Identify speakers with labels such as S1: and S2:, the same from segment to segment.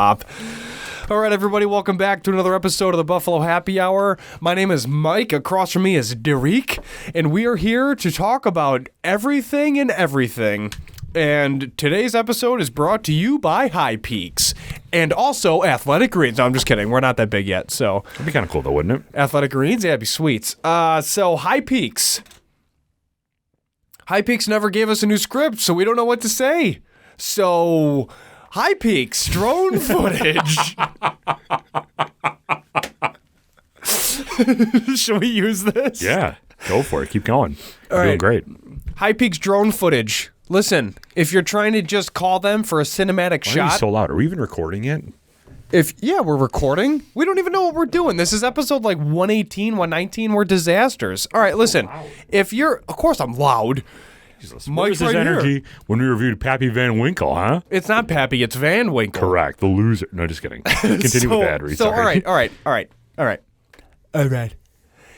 S1: Stop. All right, everybody, welcome back to another episode of the Buffalo Happy Hour. My name is Mike. Across from me is Derek, and we are here to talk about everything and everything. And today's episode is brought to you by High Peaks and also Athletic Greens. No, I'm just kidding. We're not that big yet, so.
S2: That'd be kind of cool, though, wouldn't it?
S1: Athletic Greens? Yeah, it'd be sweet. So High Peaks. High Peaks never gave us a new script, so we don't know what to say. So, High Peaks, drone footage. Should we use this?
S2: Yeah, go for it. Keep going. You're doing great.
S1: High Peaks drone footage. Listen, if you're trying to just call them for a cinematic
S2: Why
S1: shot.
S2: are you so loud? Are we even recording yet?
S1: We're recording. We don't even know what we're doing. This is episode like 118, 119. We're disasters. All right, listen. If you're, of course I'm loud.
S2: Jesus, Mike's right energy here. When we reviewed Pappy Van Winkle, huh?
S1: It's not Pappy, it's Van Winkle.
S2: Correct. The loser. No, just kidding. Continue with that.
S1: So, all right.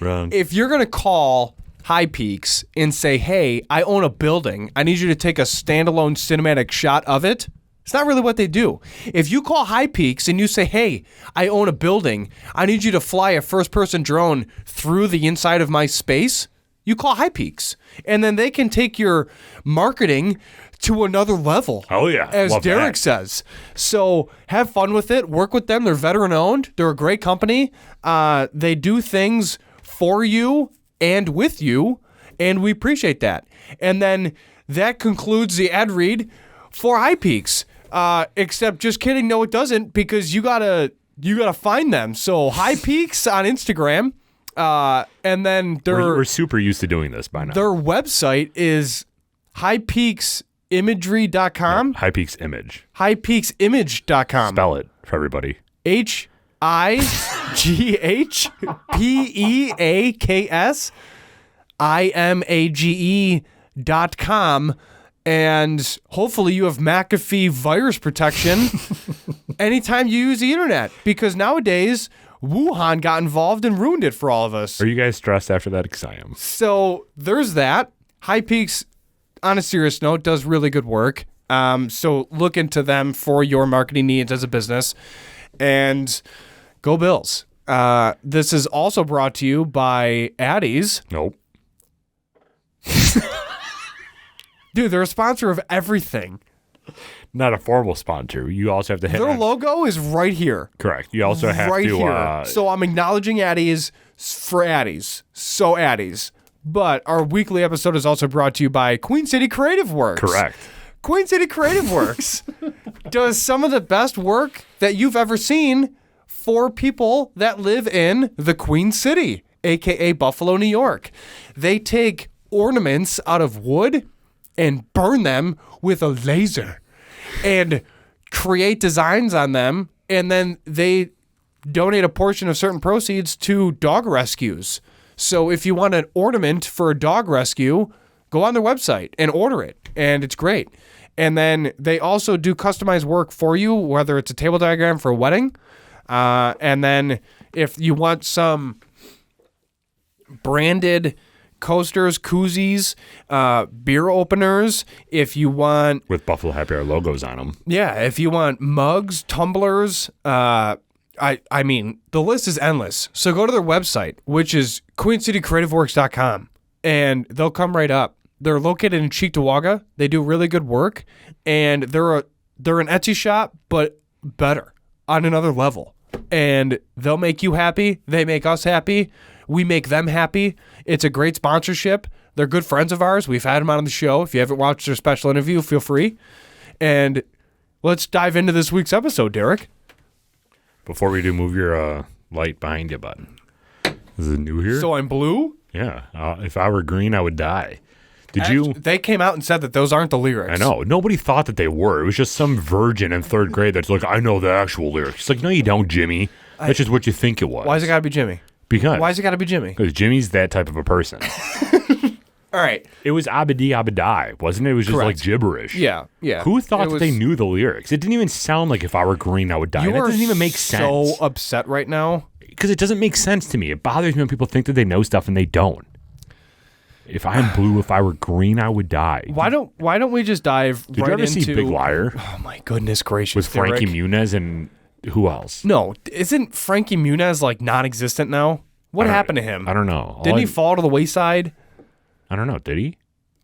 S2: Wrong.
S1: If you're going to call High Peaks and say, hey, I own a building, I need you to take a standalone cinematic shot of it, it's not really what they do. If you call High Peaks and you say, hey, I own a building, I need you to fly a first-person drone through the inside of my space, you call High Peaks. And then they can take your marketing to another level.
S2: Oh, yeah.
S1: As
S2: Love
S1: Derek
S2: that.
S1: says. So have fun with it. Work with them. They're veteran-owned. They're a great company. They do things for you and with you, and we appreciate that. And then that concludes the ad read for High Peaks. Except just kidding, no, it doesn't, because you gotta find them. So High Peaks on Instagram, and then
S2: we're super used to doing this by now.
S1: Their website is highpeaksimagery.com.
S2: No, High Peaks Image.
S1: highpeaksimage.com.
S2: Spell it for everybody.
S1: highpeaksimage.com. And hopefully you have McAfee virus protection anytime you use the internet, because nowadays Wuhan got involved and ruined it for all of us.
S2: Are you guys stressed after that? Because I am.
S1: So there's that. High Peaks, on a serious note, does really good work. So look into them for your marketing needs as a business. And go Bills. This is also brought to you by Addie's.
S2: Nope.
S1: Dude, they're a sponsor of everything.
S2: Not a formal sponsor. You also have to hit
S1: their logo is right here.
S2: Correct. You also have
S1: right
S2: to...
S1: here. So I'm acknowledging Addie's for Addie's. So Addie's. But our weekly episode is also brought to you by Queen City Creative Works.
S2: Correct.
S1: Queen City Creative Works does some of the best work that you've ever seen for people that live in the Queen City, a.k.a. Buffalo, New York. They take ornaments out of wood and burn them with a laser and create designs on them, and then they donate a portion of certain proceeds to dog rescues. So if you want an ornament for a dog rescue, go on their website and order it, and it's great. And then they also do customized work for you, whether it's a table diagram for a wedding, and then if you want some branded coasters, koozies, beer openers, if you want...
S2: With Buffalo Happy Hour logos on them.
S1: Yeah, if you want mugs, tumblers, I mean, the list is endless. So go to their website, which is queencitycreativeworks.com, and they'll come right up. They're located in Cheektowaga. They do really good work, and they're an Etsy shop, but better, on another level. And they'll make you happy. They make us happy. We make them happy. It's a great sponsorship. They're good friends of ours. We've had them on the show. If you haven't watched their special interview, feel free. And let's dive into this week's episode, Derek.
S2: Before we do, move your light behind you button. Is it new here?
S1: So I'm blue?
S2: Yeah. If I were green, I would die. You?
S1: They came out and said that those aren't the lyrics.
S2: I know. Nobody thought that they were. It was just some virgin in third grade that's like, I know the actual lyrics. It's like, no, you don't, Jimmy. That's just what you think it was.
S1: Why's it got to be Jimmy?
S2: Because.
S1: Why's it got to be Jimmy?
S2: Because Jimmy's that type of a person.
S1: All right.
S2: It was Abadi Abadai, wasn't it? It was just like gibberish.
S1: Yeah.
S2: Who thought that they knew the lyrics? It didn't even sound like if I were green, I would die. That doesn't even make sense.
S1: You are so upset right now.
S2: Because it doesn't make sense to me. It bothers me when people think that they know stuff and they don't. If I'm blue, if I were green, I would die.
S1: Why don't we just dive
S2: Did
S1: right
S2: you ever
S1: into
S2: see Big Liar?
S1: Oh my goodness gracious.
S2: With Frankie
S1: Derek.
S2: Muniz and who else?
S1: No, isn't Frankie Muniz like non-existent now? What happened to him?
S2: I don't know.
S1: Didn't he fall to the wayside?
S2: I don't know. Did he?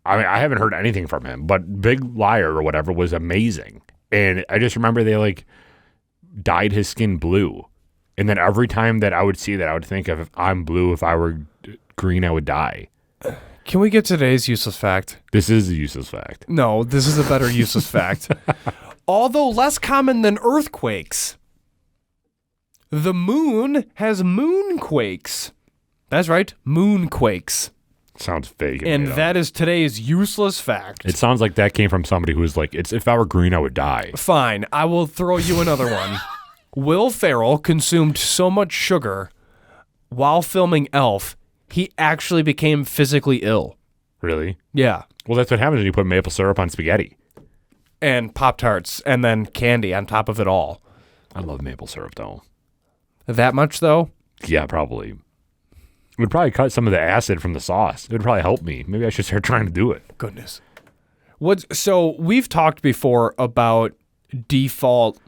S2: I mean, I haven't heard anything from him, but Big Liar or whatever was amazing. And I just remember they like dyed his skin blue. And then every time that I would see that, I would think of if I'm blue, if I were green, I would die.
S1: Can we get today's useless fact?
S2: This is a useless fact.
S1: No, this is a better useless fact. Although less common than earthquakes, the moon has moonquakes. That's right, moonquakes.
S2: Sounds fake.
S1: And that is today's useless fact.
S2: It sounds like that came from somebody who was like, "It's if I were green, I would die."
S1: Fine, I will throw you another one. Will Ferrell consumed so much sugar while filming Elf, he actually became physically ill.
S2: Really?
S1: Yeah.
S2: Well, that's what happens when you put maple syrup on spaghetti.
S1: And Pop-Tarts, and then candy on top of it all.
S2: I love maple syrup, though.
S1: That much, though?
S2: Yeah, probably. It would probably cut some of the acid from the sauce. It would probably help me. Maybe I should start trying to do it.
S1: Goodness. So we've talked before about default,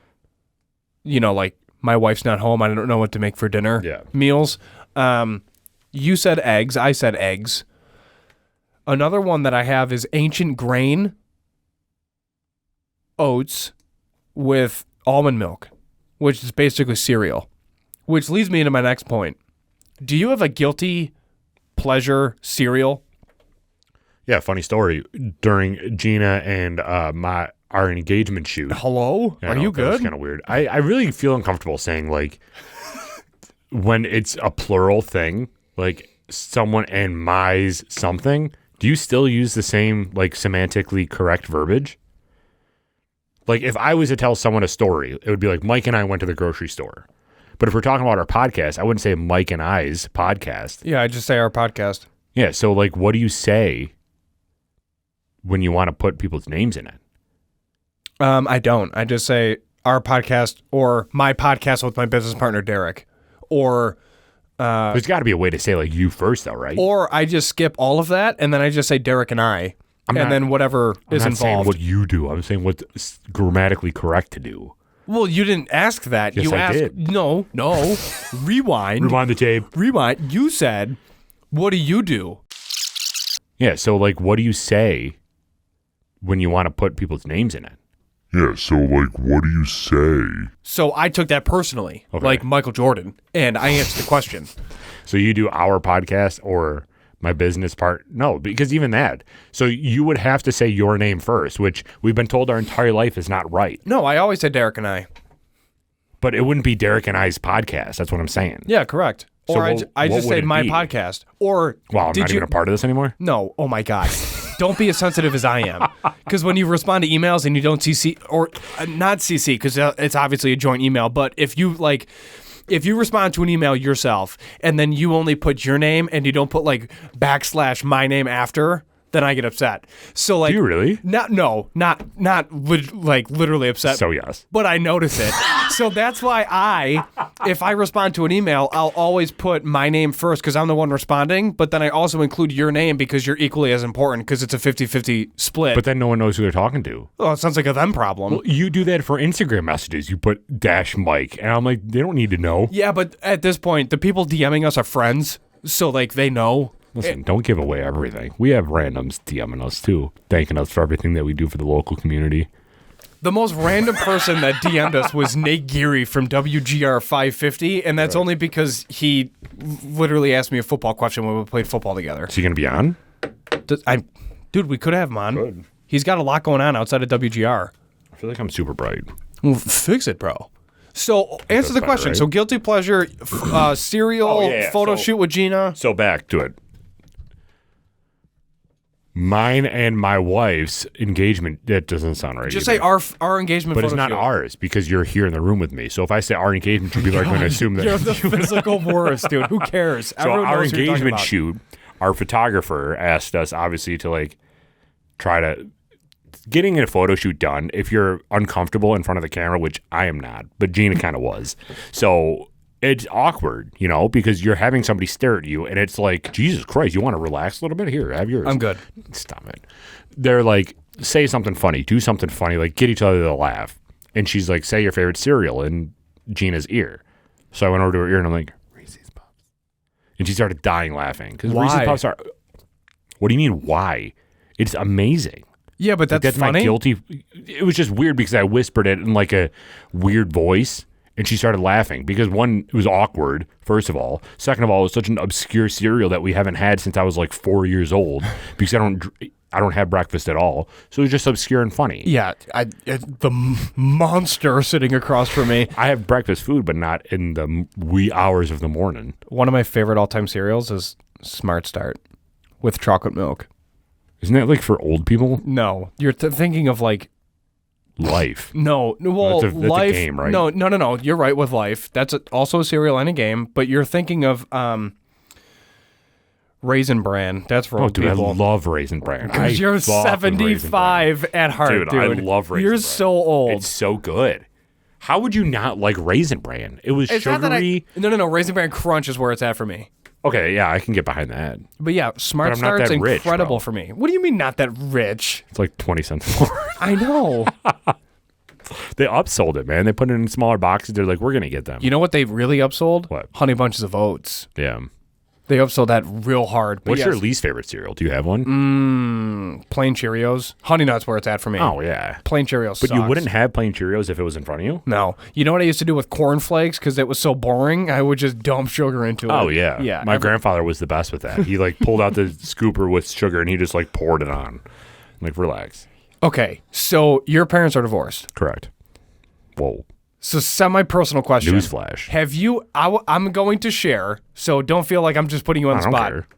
S1: like my wife's not home, I don't know what to make for dinner meals. You said eggs. I said eggs. Another one that I have is ancient grain oats with almond milk, which is basically cereal, which leads me into my next point. Do you have a guilty pleasure cereal?
S2: Yeah, funny story. During Gina and our engagement shoot.
S1: Hello? Are you good?
S2: That's kind of weird. I really feel uncomfortable saying, like, when it's a plural thing, like someone and my's something, do you still use the same, like, semantically correct verbiage? Like, if I was to tell someone a story, it would be like, Mike and I went to the grocery store. But if we're talking about our podcast, I wouldn't say Mike and I's podcast.
S1: Yeah, I just say our podcast.
S2: Yeah, so, like, what do you say when you want to put people's names in it?
S1: I don't. I just say our podcast or my podcast with my business partner, Derek. Or
S2: there's got to be a way to say, like, you first, though, right?
S1: Or I just skip all of that, and then I just say Derek and I, then whatever is involved. I'm not saying
S2: what you do. I'm saying what's grammatically correct to do.
S1: Well, you didn't ask that.
S2: Yes,
S1: you
S2: I
S1: asked.
S2: did.
S1: No. Rewind.
S2: Rewind the tape.
S1: Rewind. You said, what do you do?
S2: Yeah, so, like, what do you say when you want to put people's names in it?
S3: Yeah, so, like, what do you say?
S1: So I took that personally, like Michael Jordan, and I answered the question.
S2: So you do our podcast or my business part? No, because even that. So you would have to say your name first, which we've been told our entire life is not right.
S1: No, I always say Derek and I.
S2: But it wouldn't be Derek and I's podcast. That's what I'm saying.
S1: Yeah, correct.
S2: So
S1: or I just say my podcast. Or
S2: wow, I'm not even a part of this anymore?
S1: No. Oh, my God. Don't be as sensitive as I am. Because when you respond to emails and you don't CC, or not CC, because it's obviously a joint email, but if you respond to an email yourself and then you only put your name and you don't put like / my name after, then I get upset. So like,
S2: do you really?
S1: Not literally upset.
S2: So yes,
S1: but I notice it. So that's why if I respond to an email, I'll always put my name first because I'm the one responding. But then I also include your name because you're equally as important because it's a 50-50 split.
S2: But then no one knows who they're talking to.
S1: Oh, it sounds like a them problem.
S2: Well, you do that for Instagram messages. You put -Mike, and I'm like, they don't need to know.
S1: Yeah, but at this point, the people DMing us are friends, so like they know.
S2: Listen, don't give away everything. We have randoms DMing us too, thanking us for everything that we do for the local community.
S1: The most random person that DM'd us was Nate Geary from WGR 550, and that's only because he literally asked me a football question when we played football together.
S2: Is he going to be on?
S1: Dude, we could have him on.
S2: Good.
S1: He's got a lot going on outside of WGR.
S2: I feel like I'm super bright.
S1: Well, fix it, bro. So answer the question. Right? So guilty pleasure, cereal, photo shoot with Gina.
S2: So back to it. Mine and my wife's engagement, that doesn't sound right.
S1: Just
S2: either.
S1: say our engagement
S2: but
S1: photo
S2: it's not
S1: shoot.
S2: Ours because you're here in the room with me. So if I say our engagement shoot, people are going to assume that
S1: you're the physical worst, dude. Who cares?
S2: So our engagement shoot, our photographer asked us obviously to like try to getting a photo shoot done if you're uncomfortable in front of the camera, which I am not, but Gina kind of was. So it's awkward, because you're having somebody stare at you and it's like, Jesus Christ, you want to relax a little bit? Here, have yours.
S1: I'm good.
S2: Stop it. They're like, say something funny, do something funny, like get each other to laugh. And she's like, say your favorite cereal in Gina's ear. So I went over to her ear and I'm like, Reese's Puffs. And she started dying laughing. Because Reese's Puffs are, what do you mean, why? It's amazing.
S1: Yeah, but that's funny.
S2: My guilty. It was just weird because I whispered it in like a weird voice, and she started laughing because one, it was awkward. First of all, second of all, it was such an obscure cereal that we haven't had since I was like 4 years old because I don't have breakfast at all, so it was just obscure and funny.
S1: Yeah, the monster sitting across from me.
S2: I have breakfast food, but not in the wee hours of the morning.
S1: One of my favorite all-time cereals is Smart Start with chocolate milk.
S2: Isn't that like for old people?
S1: No, you're thinking of like
S2: Life.
S1: No, well,
S2: that's
S1: Life.
S2: A game, right?
S1: No. You're right with Life. That's also a cereal and a game, but you're thinking of Raisin Bran. That's for old people.
S2: I love Raisin Bran.
S1: Because you're 75 at heart, dude.
S2: I love Raisin Bran.
S1: You're so old.
S2: It's so good. How would you not like Raisin Bran? It was sugary.
S1: No. Raisin Bran Crunch is where it's at for me.
S2: Okay, yeah, I can get behind that.
S1: But yeah, Smart Start's incredible for me. What do you mean not that rich?
S2: It's like 20 cents more.
S1: I know.
S2: They upsold it, man. They put it in smaller boxes. They're like, we're going to get them.
S1: You know what they really upsold?
S2: What?
S1: Honey Bunches of Oats.
S2: Yeah.
S1: They upsold that real hard.
S2: What's your least favorite cereal? Do you have one?
S1: Plain Cheerios. Honey Nut's where it's at for me.
S2: Oh, yeah.
S1: Plain Cheerios
S2: But
S1: sucks.
S2: you wouldn't have plain Cheerios if it was in front of you?
S1: No. You know what I used to do with Corn Flakes? Because it was so boring, I would just dump sugar into it.
S2: Oh, yeah.
S1: Yeah.
S2: My grandfather was the best with that. He like pulled out the scooper with sugar and he just like poured it on. Like, relax.
S1: Okay. So your parents are divorced.
S2: Correct. Whoa.
S1: So semi-personal question.
S2: Newsflash.
S1: Have you, I'm going to share, so don't feel like I'm just putting you on the spot.
S2: Care.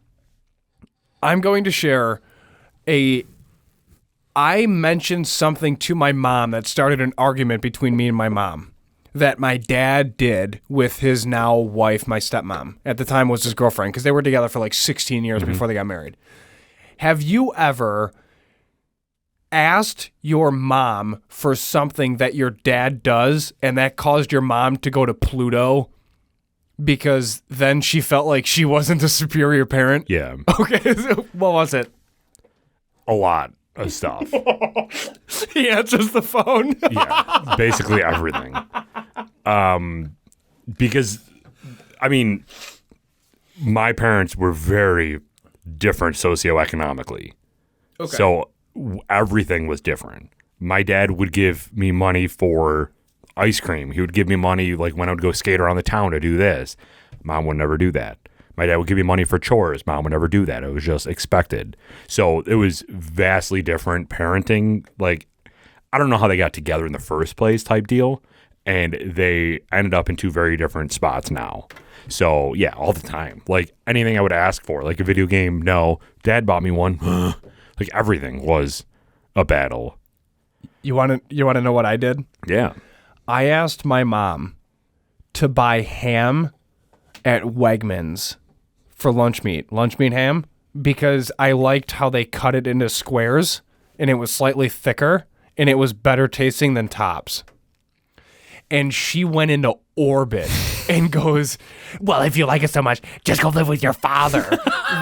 S1: I'm going to share I mentioned something to my mom that started an argument between me and my mom that my dad did with his now wife, my stepmom. At the time was his girlfriend because they were together for like 16 years before they got married. Have you ever asked your mom for something that your dad does and that caused your mom to go to Pluto because then she felt like she wasn't the superior parent?
S2: Yeah.
S1: Okay, so what was it?
S2: A lot of stuff.
S1: He answers the phone.
S2: Yeah. Basically everything. Because, I mean, my parents were very different socioeconomically. Okay. So everything was different. My dad would give me money for ice cream. He would give me money like when I would go skate around the town to do this. Mom would never do that. My dad would give me money for chores. Mom would never do that. It was just expected. So it was vastly different parenting. Like, I don't know how they got together in the first place type deal. And they ended up in two very different spots now. So yeah, all the time. Like anything I would ask for, like a video game, no. Dad bought me one. Like everything was a battle.
S1: You want to know what I did?
S2: Yeah.
S1: I asked my mom to buy ham at Wegmans for lunch meat ham, because I liked how they cut it into squares and it was slightly thicker and it was better tasting than Tops. And she went into orbit and goes, well, if you like it so much, just go live with your father.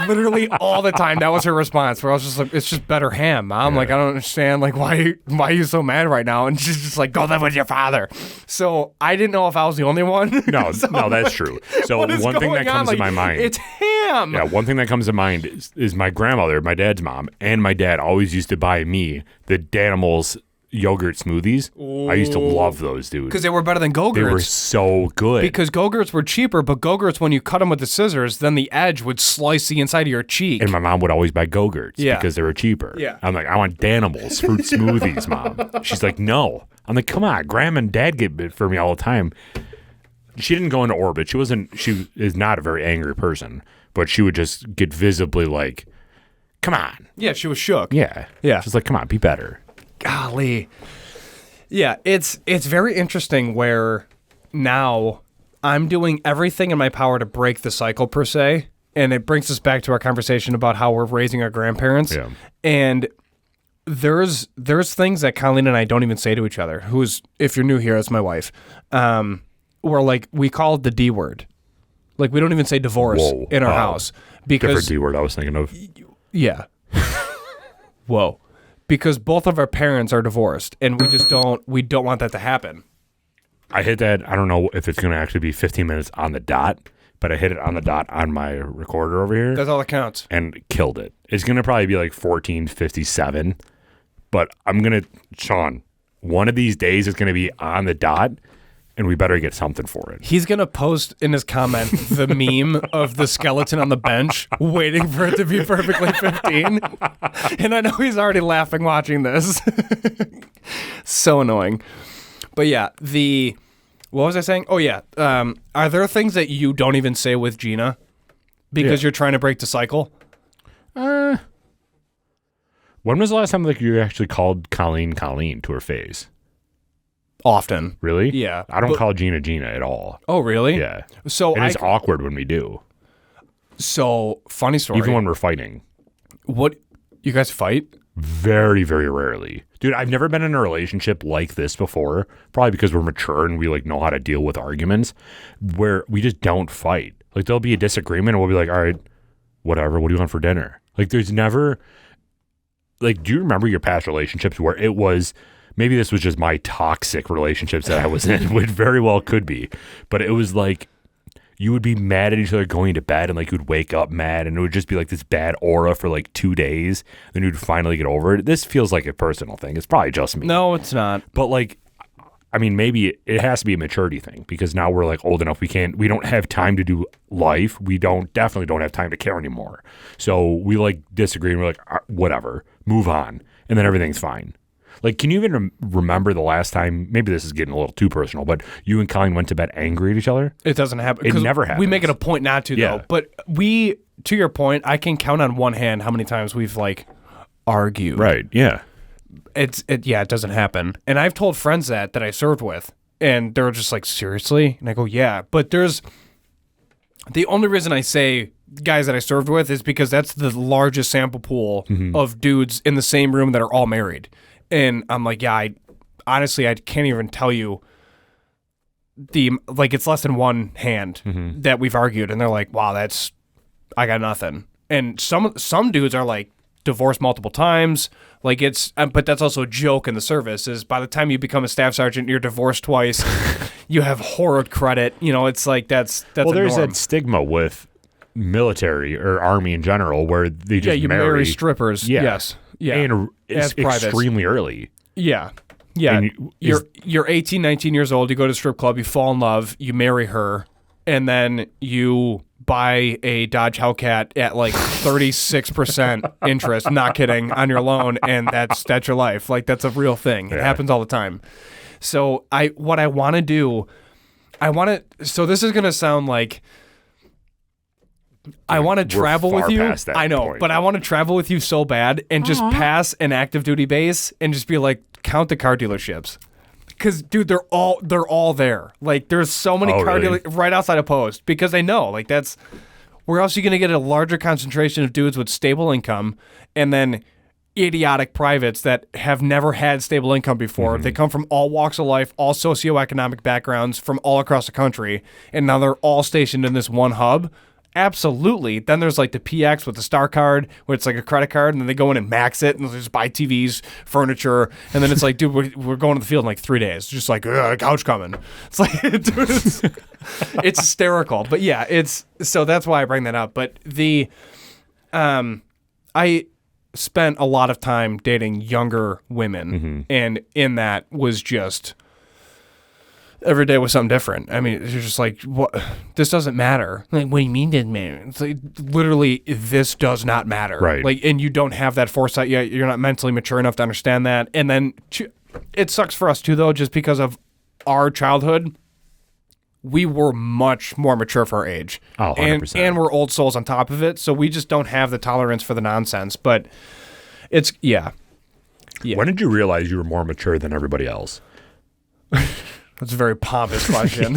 S1: Literally all the time. That was her response, where I was just like, it's just better ham, Mom. Yeah. Like, I don't understand, like, why are you so mad right now? And she's just like, go live with your father. So I didn't know if I was the only one.
S2: No, no, that's true. So one thing that comes to my mind.
S1: It's ham.
S2: Yeah, one thing that comes to mind is my grandmother, my dad's mom, and my dad always used to buy me the Danimals yogurt smoothies. Ooh. I used to love those, dude.
S1: Because they were better than Go-Gurts.
S2: They were so good.
S1: Because Go-Gurts were cheaper, but Go-Gurts, when you cut them with the scissors, then the edge would slice the inside of your cheek.
S2: And my mom would always buy Go-Gurts because they were cheaper. Yeah. I'm like, I want Danimals fruit smoothies, Mom. She's like, no. I'm like, come on, Grandma and Dad get it for me all the time. She didn't go into orbit. She is not a very angry person, but she would just get visibly like, come on.
S1: Yeah, she was shook.
S2: Yeah. She's like, come on, be better.
S1: Golly. Yeah, it's very interesting where now I'm doing everything in my power to break the cycle, per se. And it brings us back to our conversation about how we're raising our grandparents. Yeah. And there's things that Colleen and I don't even say to each other, who's, if you're new here, is my wife. where like we call it the D word. Like we don't even say divorce in our house because
S2: different D word I was thinking of.
S1: Yeah. Whoa. Because both of our parents are divorced and we don't want that to happen.
S2: I hit that. I don't know if it's going to actually be 15 minutes on the dot, but I hit it on the dot on my recorder over here.
S1: That's all that counts.
S2: And killed it. It's going to probably be like 14:57, but I'm going to, Sean, one of these days it's going to be on the dot. And we better get something for it.
S1: He's going to post in his comment the meme of the skeleton on the bench waiting for it to be perfectly 15. And I know he's already laughing watching this. So annoying. But yeah, what was I saying? Oh yeah. Are there things that you don't even say with Gina because you're trying to break the cycle?
S2: When was the last time like you actually called Colleen to her face?
S1: Often.
S2: Really?
S1: Yeah.
S2: I don't call Gina at all.
S1: Oh, really?
S2: Yeah.
S1: So
S2: it's awkward when we do.
S1: So, funny story.
S2: Even when we're fighting.
S1: What? You guys fight?
S2: Very, very rarely. Dude, I've never been in a relationship like this before, probably because we're mature and we like know how to deal with arguments, where we just don't fight. Like there'll be a disagreement and we'll be like, all right, whatever, what do you want for dinner? Like there's never, like, do you remember your past relationships where it was, maybe this was just my toxic relationships that I was in, which very well could be. But it was like you would be mad at each other going to bed and like you would wake up mad and it would just be like this bad aura for like 2 days. Then you'd finally get over it. This feels like a personal thing. It's probably just me.
S1: No, it's not.
S2: But like, I mean, maybe it has to be a maturity thing because now we're like old enough. We don't have time to do life. We definitely don't have time to care anymore. So we like disagree and we're like, whatever, move on. And then everything's fine. Like, can you even remember the last time, maybe this is getting a little too personal, but you and Colleen went to bed angry at each other?
S1: It doesn't happen.
S2: It never happens.
S1: We make it a point not to, though. But to your point, I can count on one hand how many times we've, like, argued.
S2: Right, yeah.
S1: It doesn't happen. And I've told friends that I served with, and they're just like, seriously? And I go, yeah. But the only reason I say guys that I served with is because that's the largest sample pool of dudes in the same room that are all married. And I'm like, yeah, honestly, I can't even tell you it's less than one hand that we've argued. And they're like, wow, I got nothing. And some dudes are like divorced multiple times. Like but that's also a joke in the service is by the time you become a staff sergeant, you're divorced twice. You have horrid credit. You know, it's like that's
S2: well, there's
S1: norm.
S2: that stigma with military or army in general where they just
S1: marry strippers.
S2: Yeah.
S1: Yes. Yeah.
S2: And it's extremely early.
S1: Yeah. Yeah.
S2: And
S1: you're 18, 19 years old. You go to a strip club. You fall in love. You marry her. And then you buy a Dodge Hellcat at like 36% interest. Not kidding. On your loan. And that's your life. Like that's a real thing. It happens all the time. So what I want to do, so this is going to sound like, I want to travel with you. I know,
S2: point.
S1: but I want to travel with you so bad and just pass an active duty base and just be like, count the car dealerships. Because, dude, they're all there. Like, there's so many car dealerships right outside of Post because they know. Like, that's where else are you going to get a larger concentration of dudes with stable income and then idiotic privates that have never had stable income before. They come from all walks of life, all socioeconomic backgrounds from all across the country, and now they're all stationed in this one hub. Absolutely. Then there's like the PX with the Star card where it's like a credit card and then they go in and max it and they just buy TVs, furniture. And then it's like, dude, we're going to the field in like 3 days. Just like, couch coming. It's like, dude, it's hysterical. But yeah, so that's why I bring that up. But I spent a lot of time dating younger women and in that was just, every day was something different. I mean, it's just like, what? This doesn't matter. Like, what do you mean didn't matter? It's like, literally, this does not matter.
S2: Right.
S1: Like, and you don't have that foresight yet. You're not mentally mature enough to understand that. And then it sucks for us too, though, just because of our childhood. We were much more mature for our age.
S2: Oh, 100%.
S1: And we're old souls on top of it. So we just don't have the tolerance for the nonsense. But it's, yeah.
S2: When did you realize you were more mature than everybody else?
S1: That's a very pompous question.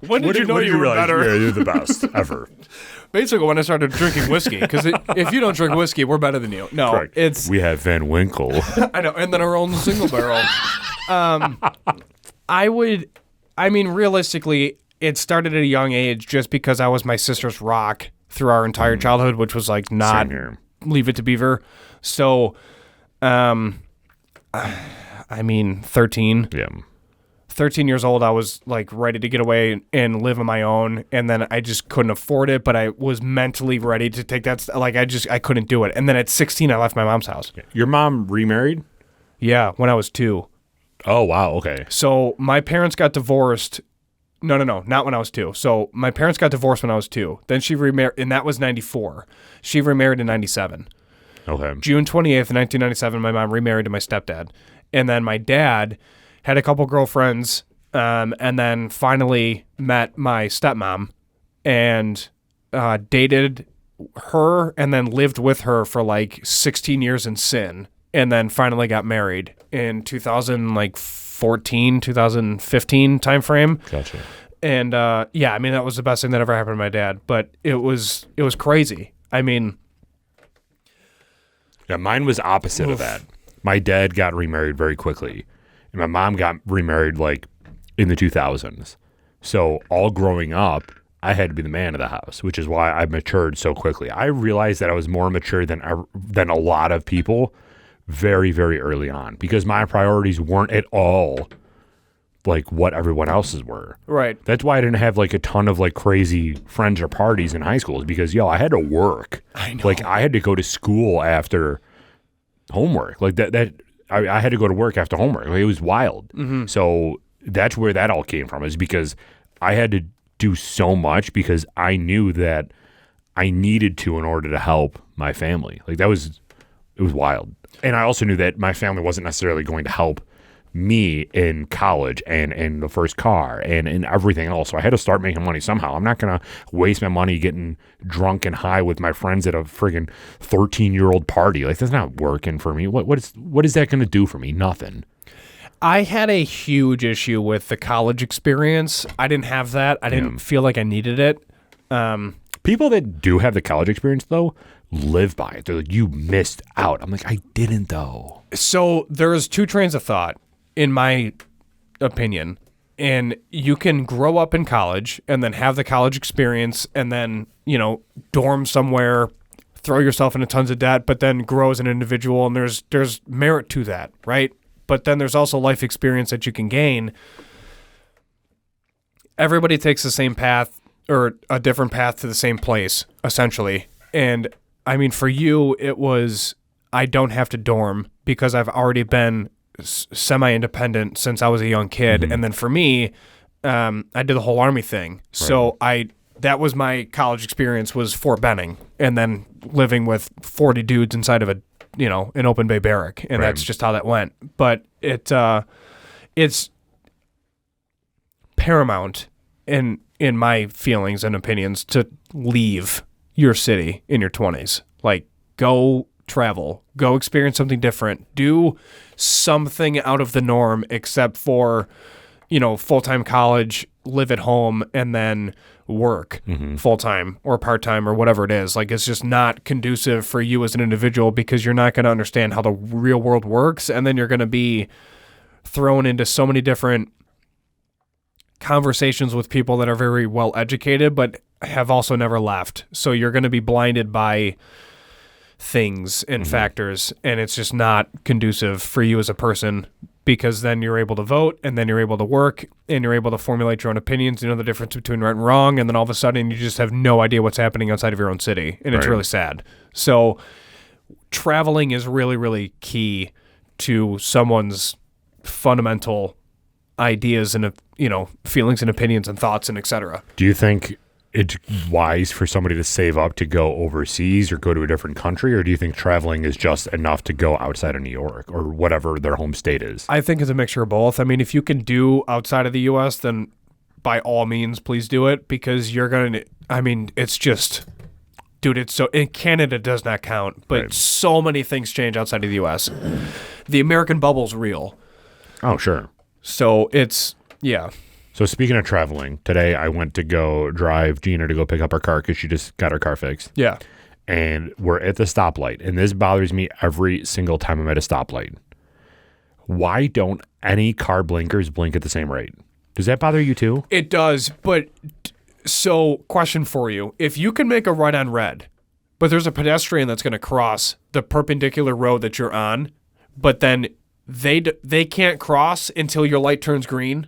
S1: When did you know you were
S2: realize
S1: better?
S2: You're the best ever.
S1: Basically, when I started drinking whiskey, because if you don't drink whiskey, we're better than you. No,
S2: Correct. We have Van Winkle.
S1: I know, and then our own single barrel. Realistically, it started at a young age just because I was my sister's rock through our entire childhood, which was like not
S2: Same here.
S1: Leave It to Beaver. So, I mean, 13.
S2: Yeah.
S1: 13 years old, I was like ready to get away and live on my own, and then I just couldn't afford it, but I was mentally ready to take that. I couldn't do it. And then at 16, I left my mom's house.
S2: Your mom remarried?
S1: Yeah, when I was 2.
S2: Oh, wow. Okay.
S1: So my parents got divorced. No, not when I was 2. So my parents got divorced when I was 2. Then she remarried, and that was 94. She remarried in 97.
S2: Okay.
S1: June 28th, 1997, my mom remarried to my stepdad. And then my dad had a couple girlfriends, and then finally met my stepmom and dated her and then lived with her for like 16 years in sin, and then finally got married in 2015 timeframe.
S2: Gotcha.
S1: And yeah, I mean, that was the best thing that ever happened to my dad, but it was crazy. I mean,
S2: yeah, mine was opposite of that. My dad got remarried very quickly, and my mom got remarried like in the 2000s. So all growing up, I had to be the man of the house, which is why I matured so quickly. I realized that I was more mature than a lot of people very, very early on, because my priorities weren't at all like what everyone else's were.
S1: right.
S2: That's why I didn't have like a ton of like crazy friends or parties in high school, is because I had to work.
S1: I know.
S2: Like I had to go to school after homework. Like I had to go to work after homework. Like, it was wild.
S1: Mm-hmm.
S2: So that's where that all came from, is because I had to do so much because I knew that I needed to in order to help my family. Like it was wild. And I also knew that my family wasn't necessarily going to help me in college and in the first car and in everything else. So I had to start making money somehow. I'm not going to waste my money getting drunk and high with my friends at a friggin' 13-year-old party. Like, that's not working for me. What is that going to do for me? Nothing.
S1: I had a huge issue with the college experience. I didn't have that. I didn't feel like I needed it.
S2: People that do have the college experience, though, live by it. They're like, you missed out. I'm like, I didn't, though.
S1: So there's two trains of thought, in my opinion. And you can grow up in college and then have the college experience and then, dorm somewhere, throw yourself into tons of debt, but then grow as an individual. And there's merit to that, right? But then there's also life experience that you can gain. Everybody takes the same path or a different path to the same place, essentially. And I mean, for you, it was, I don't have to dorm because I've already been semi-independent since I was a young kid. Mm-hmm. And then for me, I did the whole Army thing. Right. So that was my college experience, was Fort Benning, and then living with 40 dudes inside of an open bay barrack. And that's just how that went. But it's paramount in my feelings and opinions to leave your city in your 20s. Like, go travel, go experience something different, do something out of the norm, except for, full-time college, live at home, and then work full-time or part-time or whatever it is. Like, it's just not conducive for you as an individual, because you're not going to understand how the real world works. And then you're going to be thrown into so many different conversations with people that are very well educated, but have also never left. So you're going to be blinded by things and factors, and it's just not conducive for you as a person, because then you're able to vote, and then you're able to work, and you're able to formulate your own opinions, the difference between right and wrong, and then all of a sudden you just have no idea what's happening outside of your own city, and it's really sad. So traveling is really, really key to someone's fundamental ideas and feelings and opinions and thoughts and etc.
S2: Do you think it's wise for somebody to save up to go overseas or go to a different country, or do you think traveling is just enough to go outside of New York or whatever their home state is?
S1: I think it's a mixture of both. I mean, if you can do outside of the U.S., then by all means, please do it, because you're going to, it's just, dude, it's so, and Canada does not count, but so many things change outside of the U.S. The American bubble's real.
S2: Oh, sure.
S1: So it's, yeah.
S2: So speaking of traveling, today I went to go drive Gina to go pick up her car because she just got her car fixed.
S1: Yeah.
S2: And we're at the stoplight. And this bothers me every single time I'm at a stoplight. Why don't any car blinkers blink at the same rate? Does that bother you too?
S1: It does, but so question for you. If you can make a right on red, but there's a pedestrian that's going to cross the perpendicular road that you're on, but then they can't cross until your light turns green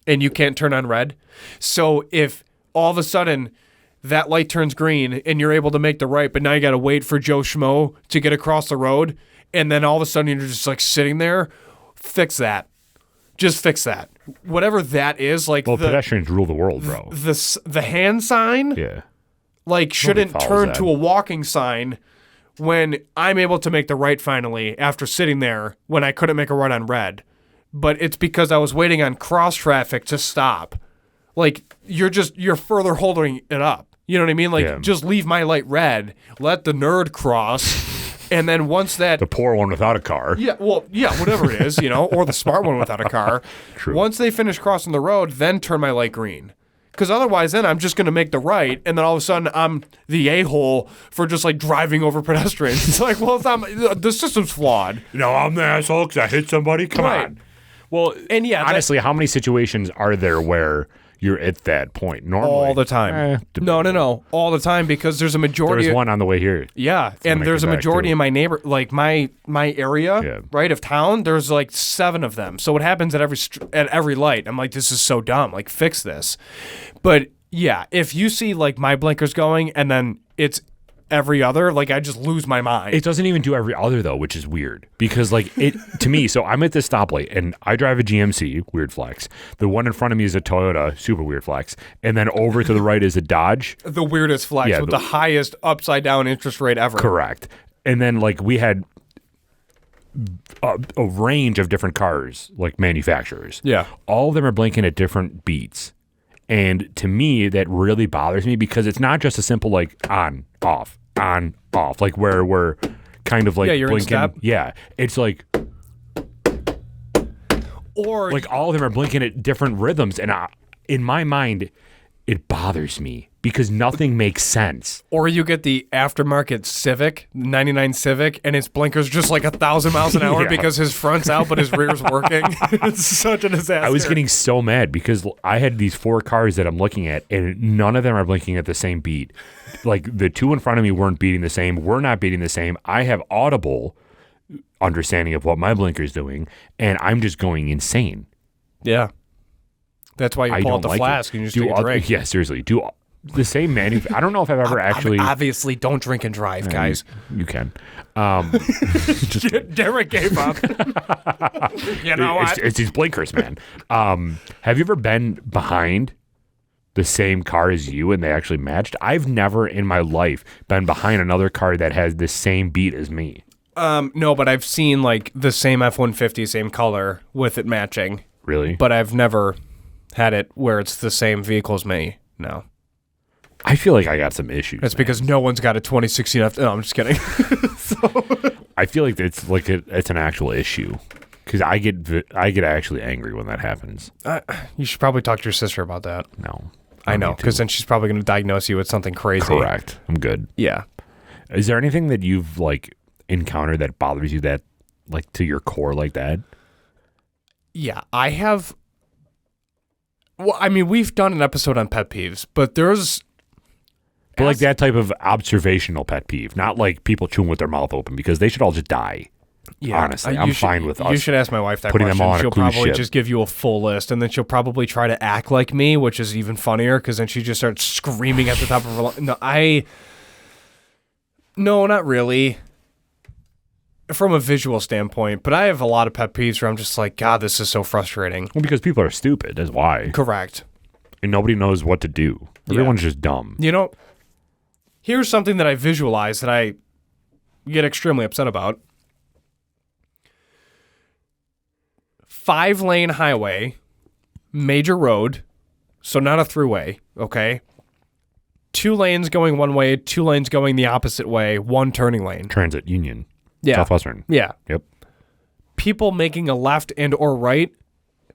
S1: and you can't turn on red. So if all of a sudden that light turns green and you're able to make the right, but now you got to wait for Joe Schmo to get across the road, and then all of a sudden you're just like sitting there, fix that. Just fix that. Whatever that is, like
S2: pedestrians rule the world, bro.
S1: The hand sign, like shouldn't turn to a walking sign when I'm able to make the right finally after sitting there when I couldn't make a right on red. But it's because I was waiting on cross traffic to stop. Like you're further holding it up. You know what I mean? Like just leave my light red, let the nerd cross. And then once that...
S2: The poor one without a car.
S1: Whatever it is, or the smart one without a car.
S2: True.
S1: Once they finish crossing the road, then turn my light green. Because otherwise, then I'm just going to make the right, and then all of a sudden, I'm the a-hole for just, like, driving over pedestrians. It's like, well, the system's flawed.
S2: No, I'm the asshole because I hit somebody? Come on. Well, and honestly, how many situations are there where... you're at that point normally?
S1: All the time. No. All the time, because there's a majority.
S2: There's one on the way here.
S1: Yeah, and there's a majority in my neighbor, like my area, right, of town. There's like 7 of them. So it happens at every light. I'm like, this is so dumb. Like, fix this. But yeah, if you see like my blinkers going and then it's every other, like I just lose my mind.
S2: It doesn't even do every other though, which is weird because like it to me. So I'm at this stoplight and I drive a GMC, weird flex. The one in front of me is a Toyota, super weird flex, and then over to the right is a Dodge,
S1: the weirdest flex with the highest upside down interest rate ever.
S2: Correct. And then like we had a range of different cars, like manufacturers.
S1: Yeah,
S2: all of them are blinking at different beats. And to me, that really bothers me because it's not just a simple like on, off, like where we're kind of like
S1: you're
S2: blinking.
S1: In step.
S2: Yeah, it's like,
S1: or
S2: like all of them are blinking at different rhythms, and in my mind, it bothers me because nothing makes sense.
S1: Or you get the aftermarket Civic, 99 Civic, and its blinkers just like 1,000 miles an hour because his front's out but his rear's working. It's such a disaster.
S2: I was getting so mad because I had these 4 cars that I'm looking at, and none of them are blinking at the same beat. Like the 2 in front of me weren't beating the same. We're not beating the same. I have audible understanding of what my blinker's doing, and I'm just going insane.
S1: Yeah. That's why you pull out the flask and you just take a drink.
S2: Yeah, seriously. Do the same I don't know if I've ever actually...
S1: obviously, don't drink and drive, guys.
S2: You can.
S1: Derek gave up. You know what?
S2: It's these blinkers, man. Have you ever been behind the same car as you and they actually matched? I've never in my life been behind another car that has the same beat as me.
S1: No, but I've seen like the same F-150, same color with it matching.
S2: Really?
S1: But I've never had it where it's the same vehicle as me. No.
S2: I feel like I got some issues.
S1: That's because no one's got a 2016 F. No, I'm just kidding.
S2: I feel like it's like it's an actual issue because I get actually angry when that happens.
S1: You should probably talk to your sister about that.
S2: No.
S1: I know, because then she's probably going to diagnose you with something crazy.
S2: Correct. I'm good.
S1: Yeah.
S2: Is there anything that you've like encountered that bothers you that like to your core like that?
S1: Yeah, I have. Well, I mean, we've done an episode on pet peeves, but there's...
S2: But like that type of observational pet peeve, not like people chewing with their mouth open because they should all just die. Yeah, honestly, I'm fine with us.
S1: You should ask my wife that
S2: putting
S1: question.
S2: Them all on
S1: she'll
S2: a cruise
S1: probably
S2: ship.
S1: Just give you a full list, and then she'll probably try to act like me, which is even funnier because then she just starts screaming at the top of her lungs. No, not really. From a visual standpoint, but I have a lot of pet peeves where I'm just like, God, this is so frustrating.
S2: Well, because people are stupid, that's why.
S1: Correct.
S2: And nobody knows what to do. Everyone's just dumb.
S1: You know, here's something that I visualize that I get extremely upset about. 5-lane highway, major road, so not a throughway, okay? 2 lanes going one way, 2 lanes going the opposite way, 1 turning lane.
S2: Transit Union.
S1: Yeah.
S2: Southwestern.
S1: Yeah.
S2: Yep.
S1: People making a left and or right,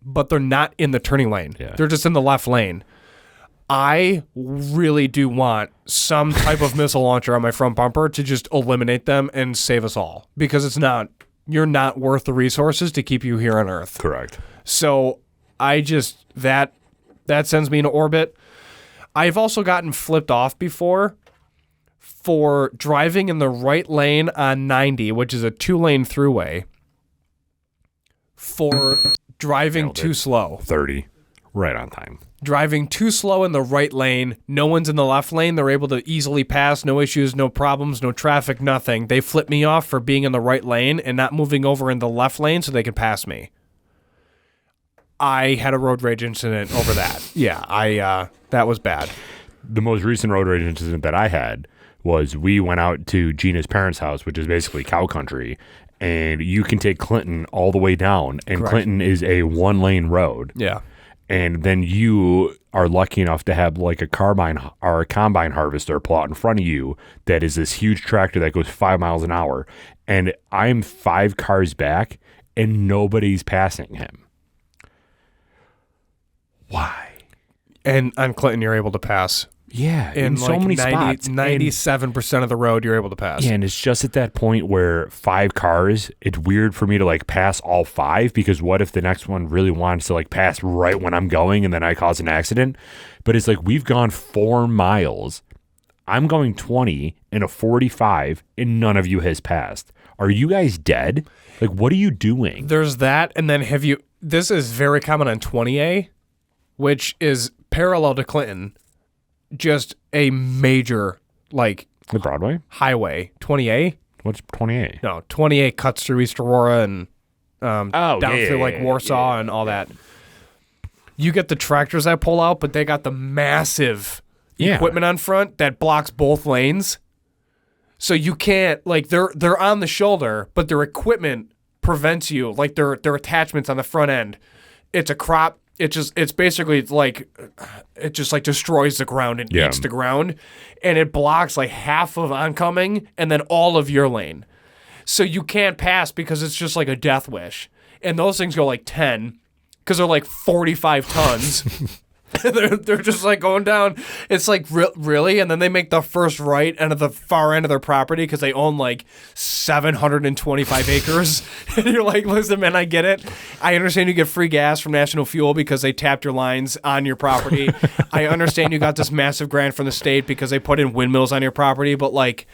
S1: but they're not in the turning lane.
S2: Yeah.
S1: They're just in the left lane. I really do want some type of missile launcher on my front bumper to just eliminate them and save us all, because you're not worth the resources to keep you here on Earth.
S2: Correct.
S1: So that sends me into orbit. I've also gotten flipped off before for driving in the right lane on 90, which is a 2-lane throughway, for driving too slow.
S2: 30. Right on time.
S1: Driving too slow in the right lane. No one's in the left lane. They're able to easily pass. No issues, no problems, no traffic, nothing. They flip me off for being in the right lane and not moving over in the left lane so they can pass me. I had a road rage incident over that. Yeah, that was bad.
S2: The most recent road rage incident that I had was we went out to Gina's parents' house, which is basically cow country, and you can take Clinton all the way down, and
S1: Correct.
S2: Clinton is a 1-lane road.
S1: Yeah.
S2: And then you are lucky enough to have like a combine harvester pull out in front of you that is this huge tractor that goes 5 miles an hour. And I'm 5 cars back and nobody's passing him. Why?
S1: And on Clinton, you're able to pass.
S2: Yeah,
S1: In
S2: so
S1: like
S2: many
S1: 90,
S2: spots.
S1: 97% of the road, you're able to pass.
S2: Yeah, and it's just at that point where 5 cars, it's weird for me to like pass all 5 because what if the next one really wants to like pass right when I'm going and then I cause an accident? But it's like we've gone 4 miles. I'm going 20 in a 45 and none of you has passed. Are you guys dead? Like, what are you doing?
S1: There's that, and then this is very common on 20A, which is parallel to Clinton. Just a major, like,
S2: The Broadway?
S1: highway. 20A?
S2: What's 28?
S1: No, 20A cuts through East Aurora and down through, like, Warsaw and all that. You get the tractors that pull out, but they got the massive equipment on front that blocks both lanes. So you can't, like, they're on the shoulder, but their equipment prevents you, like, their attachments on the front end. It's a crop. It's basically like, it just like destroys the ground and eats the ground, and it blocks like half of oncoming and then all of your lane. So you can't pass because it's just like a death wish. And those things go like 10 because they're like 45 tons. they're just like going down. It's like, really? And then they make the first right end of the far end of their property because they own like 725 acres. And you're like, listen, man, I get it. I understand you get free gas from National Fuel because they tapped your lines on your property. I understand you got this massive grant from the state because they put in windmills on your property, but like,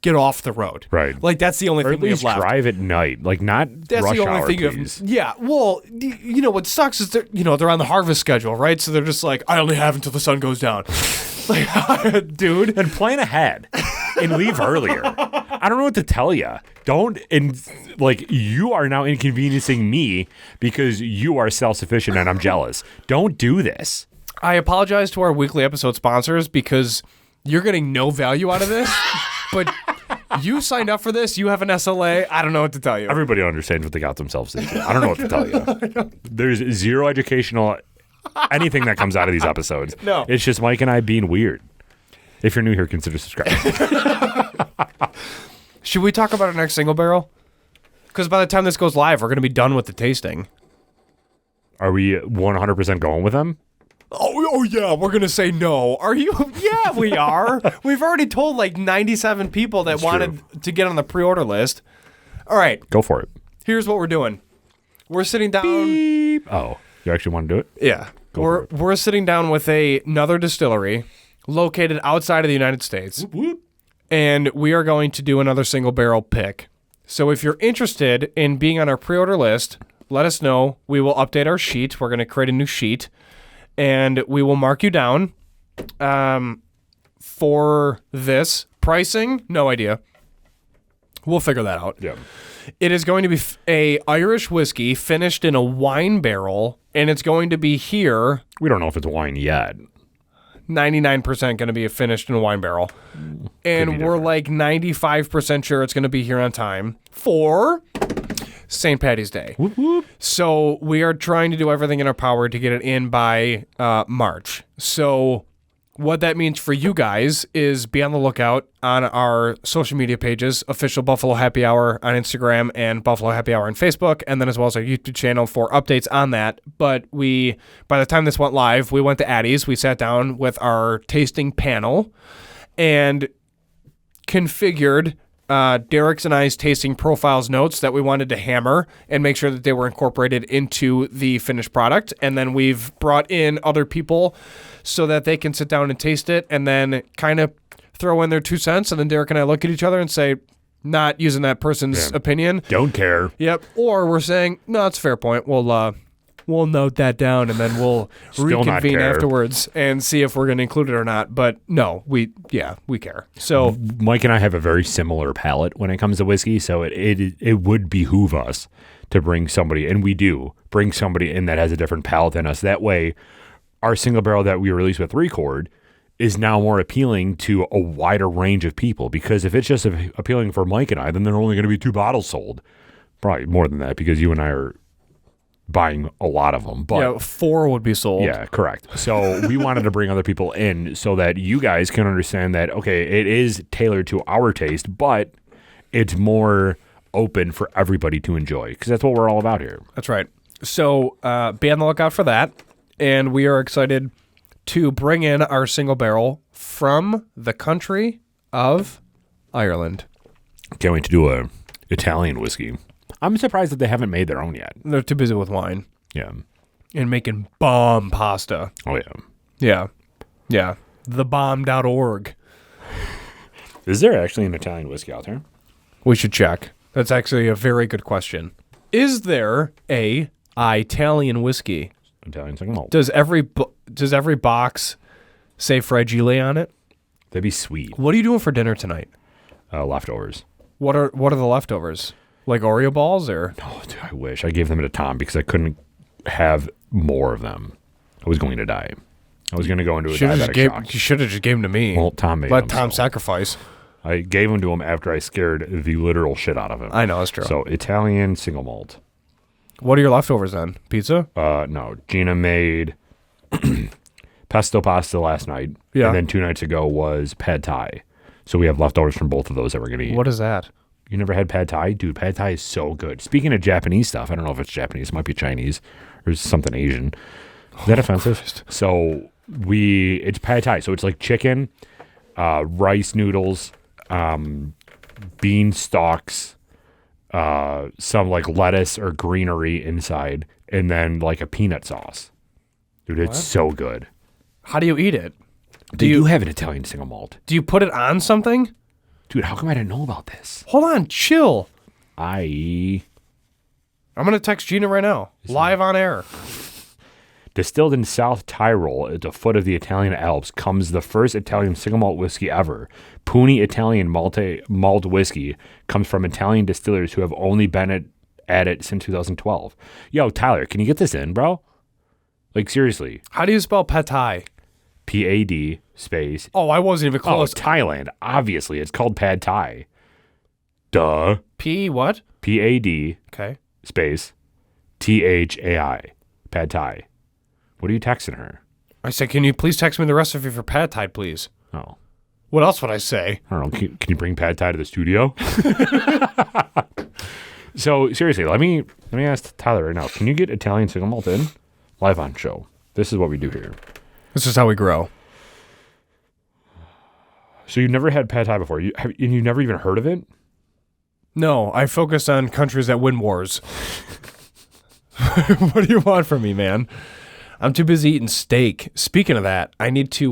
S1: get off the road.
S2: Right.
S1: Like, that's the only
S2: Or
S1: thing
S2: at
S1: we have
S2: least
S1: left.
S2: drive at night. Like, not
S1: That's
S2: rush
S1: the only
S2: hour,
S1: thing you
S2: please.
S1: have. Yeah. Well, you know what sucks is they're on the harvest schedule, right? So they're just like, I only have until the sun goes down. Like, dude.
S2: And plan ahead and leave earlier. I don't know what to tell you. You are now inconveniencing me because you are self-sufficient and I'm jealous. Don't do this.
S1: I apologize to our weekly episode sponsors because you're getting no value out of this, but you signed up for this. You have an SLA. I don't know what to tell you.
S2: Everybody understands what they got themselves into. I don't know what to tell you. There's zero educational anything that comes out of these episodes.
S1: No.
S2: It's just Mike and I being weird. If you're new here, consider subscribing.
S1: Should we talk about our next single barrel? Because by the time this goes live, we're going to be done with the tasting.
S2: Are we 100% going with them?
S1: Oh yeah, we're going to say no. Are you? Yeah, we are. We've already told like 97 people that wanted to get on the pre-order list. All right.
S2: Go for it.
S1: Here's what we're doing. We're sitting down.
S2: Beep. Oh, you actually want to do it?
S1: Yeah.
S2: Go for
S1: We're sitting down with another distillery located outside of the United States.
S2: Whoop, whoop.
S1: And we are going to do another single barrel pick. So if you're interested in being on our pre-order list, let us know. We will update our sheet. We're going to create a new sheet. And we will mark you down for this. Pricing, no idea. We'll figure that out.
S2: Yeah.
S1: It is going to be a Irish whiskey finished in a wine barrel, and it's going to be here.
S2: We don't know if it's wine yet.
S1: 99% going to be finished in a wine barrel. And we're
S2: different.
S1: like 95% sure it's going to be here on time for St. Patty's Day.
S2: Whoop, whoop.
S1: So we are trying to do everything in our power to get it in by March. So what that means for you guys is be on the lookout on our social media pages, official Buffalo Happy Hour on Instagram and Buffalo Happy Hour on Facebook, and then as well as our YouTube channel for updates on that. But by the time this went live, we went to Addie's. We sat down with our tasting panel and configured Derek's and I's tasting profiles notes that we wanted to hammer and make sure that they were incorporated into the finished product. And then we've brought in other people so that they can sit down and taste it and then kind of throw in their 2 cents. And then Derek and I look at each other and say, not using that person's opinion.
S2: Don't care.
S1: Yep. Or we're saying, no, it's a fair point. We'll note that down and then we'll reconvene afterwards and see if we're going to include it or not. But no, we care. So
S2: Mike and I have a very similar palate when it comes to whiskey, so it would behoove us to bring somebody, and we do bring somebody in that has a different palate than us. That way, our single barrel that we release with 3-chord is now more appealing to a wider range of people, because if it's just appealing for Mike and I, then there are only going to be 2 bottles sold. Probably more than that, because you and I are buying a lot of them. But
S1: 4 would be sold.
S2: Yeah, correct. So we wanted to bring other people in so that you guys can understand that, okay, it is tailored to our taste, but it's more open for everybody to enjoy, because that's what we're all about here.
S1: That's right. So be on the lookout for that. And we are excited to bring in our single barrel from the country of Ireland.
S2: Can't wait to do a Italian whiskey. I'm surprised that they haven't made their own yet.
S1: They're too busy with wine.
S2: Yeah.
S1: And making bomb pasta.
S2: Oh, yeah.
S1: Yeah. Yeah. Thebomb.org.
S2: Is there actually an Italian whiskey out there?
S1: We should check. That's actually a very good question. Is there a Italian whiskey?
S2: Italian single malt.
S1: Does every box say fragile on it?
S2: That'd be sweet.
S1: What are you doing for dinner tonight?
S2: Leftovers.
S1: What are the leftovers? Like Oreo balls or?
S2: Oh, dude, I wish. I gave them to Tom because I couldn't have more of them. I was going to die. I was going to go into a diabetic shock.
S1: You should have just gave them to me.
S2: Well, Tom made
S1: Let
S2: them.
S1: Tom sacrifice.
S2: I gave them to him after I scared the literal shit out of him.
S1: I know, that's true.
S2: So, Italian single malt.
S1: What are your leftovers then? Pizza?
S2: No. Gina made pesto pasta last night.
S1: Yeah.
S2: And then 2 nights ago was pad thai. So we have leftovers from both of those that we're going to eat.
S1: What is that?
S2: You never had pad thai? Dude, pad thai is so good. Speaking of Japanese stuff, I don't know if it's Japanese. It might be Chinese or something Asian. Is that offensive?
S1: Christ.
S2: So it's pad thai. So it's like chicken, rice noodles, bean stalks, some like lettuce or greenery inside, and then like a peanut sauce. Dude, it's so good.
S1: How do you eat it?
S2: Do you have an Italian single malt?
S1: Do you put it on something?
S2: Dude, how come I didn't know about this?
S1: Hold on, chill.
S2: I'm
S1: going to text Gina right now, live on air.
S2: Distilled in South Tyrol at the foot of the Italian Alps comes the first Italian single malt whiskey ever. Puni Italian malt whiskey comes from Italian distillers who have only been at it since 2012. Yo, Tyler, can you get this in, bro? Like, seriously.
S1: How do you spell pad thai?
S2: P-A-D space.
S1: Oh, I wasn't even close.
S2: Oh, Thailand. Obviously, it's called pad thai. Duh.
S1: P what?
S2: P-A-D
S1: Okay.
S2: space T-H-A-I. Pad thai. What are you texting her?
S1: I said, can you please text me the recipe for pad thai, please?
S2: Oh.
S1: What else would I say?
S2: I don't know. Can you bring pad thai to the studio? So, seriously, let me ask Tyler right now. Can you get Italian single malt in? Live on show. This is what we do here.
S1: This is how we grow.
S2: So you've never had pad thai before? And you've never even heard of it?
S1: No, I focus on countries that win wars. What do you want from me, man? I'm too busy eating steak. Speaking of that, I need to,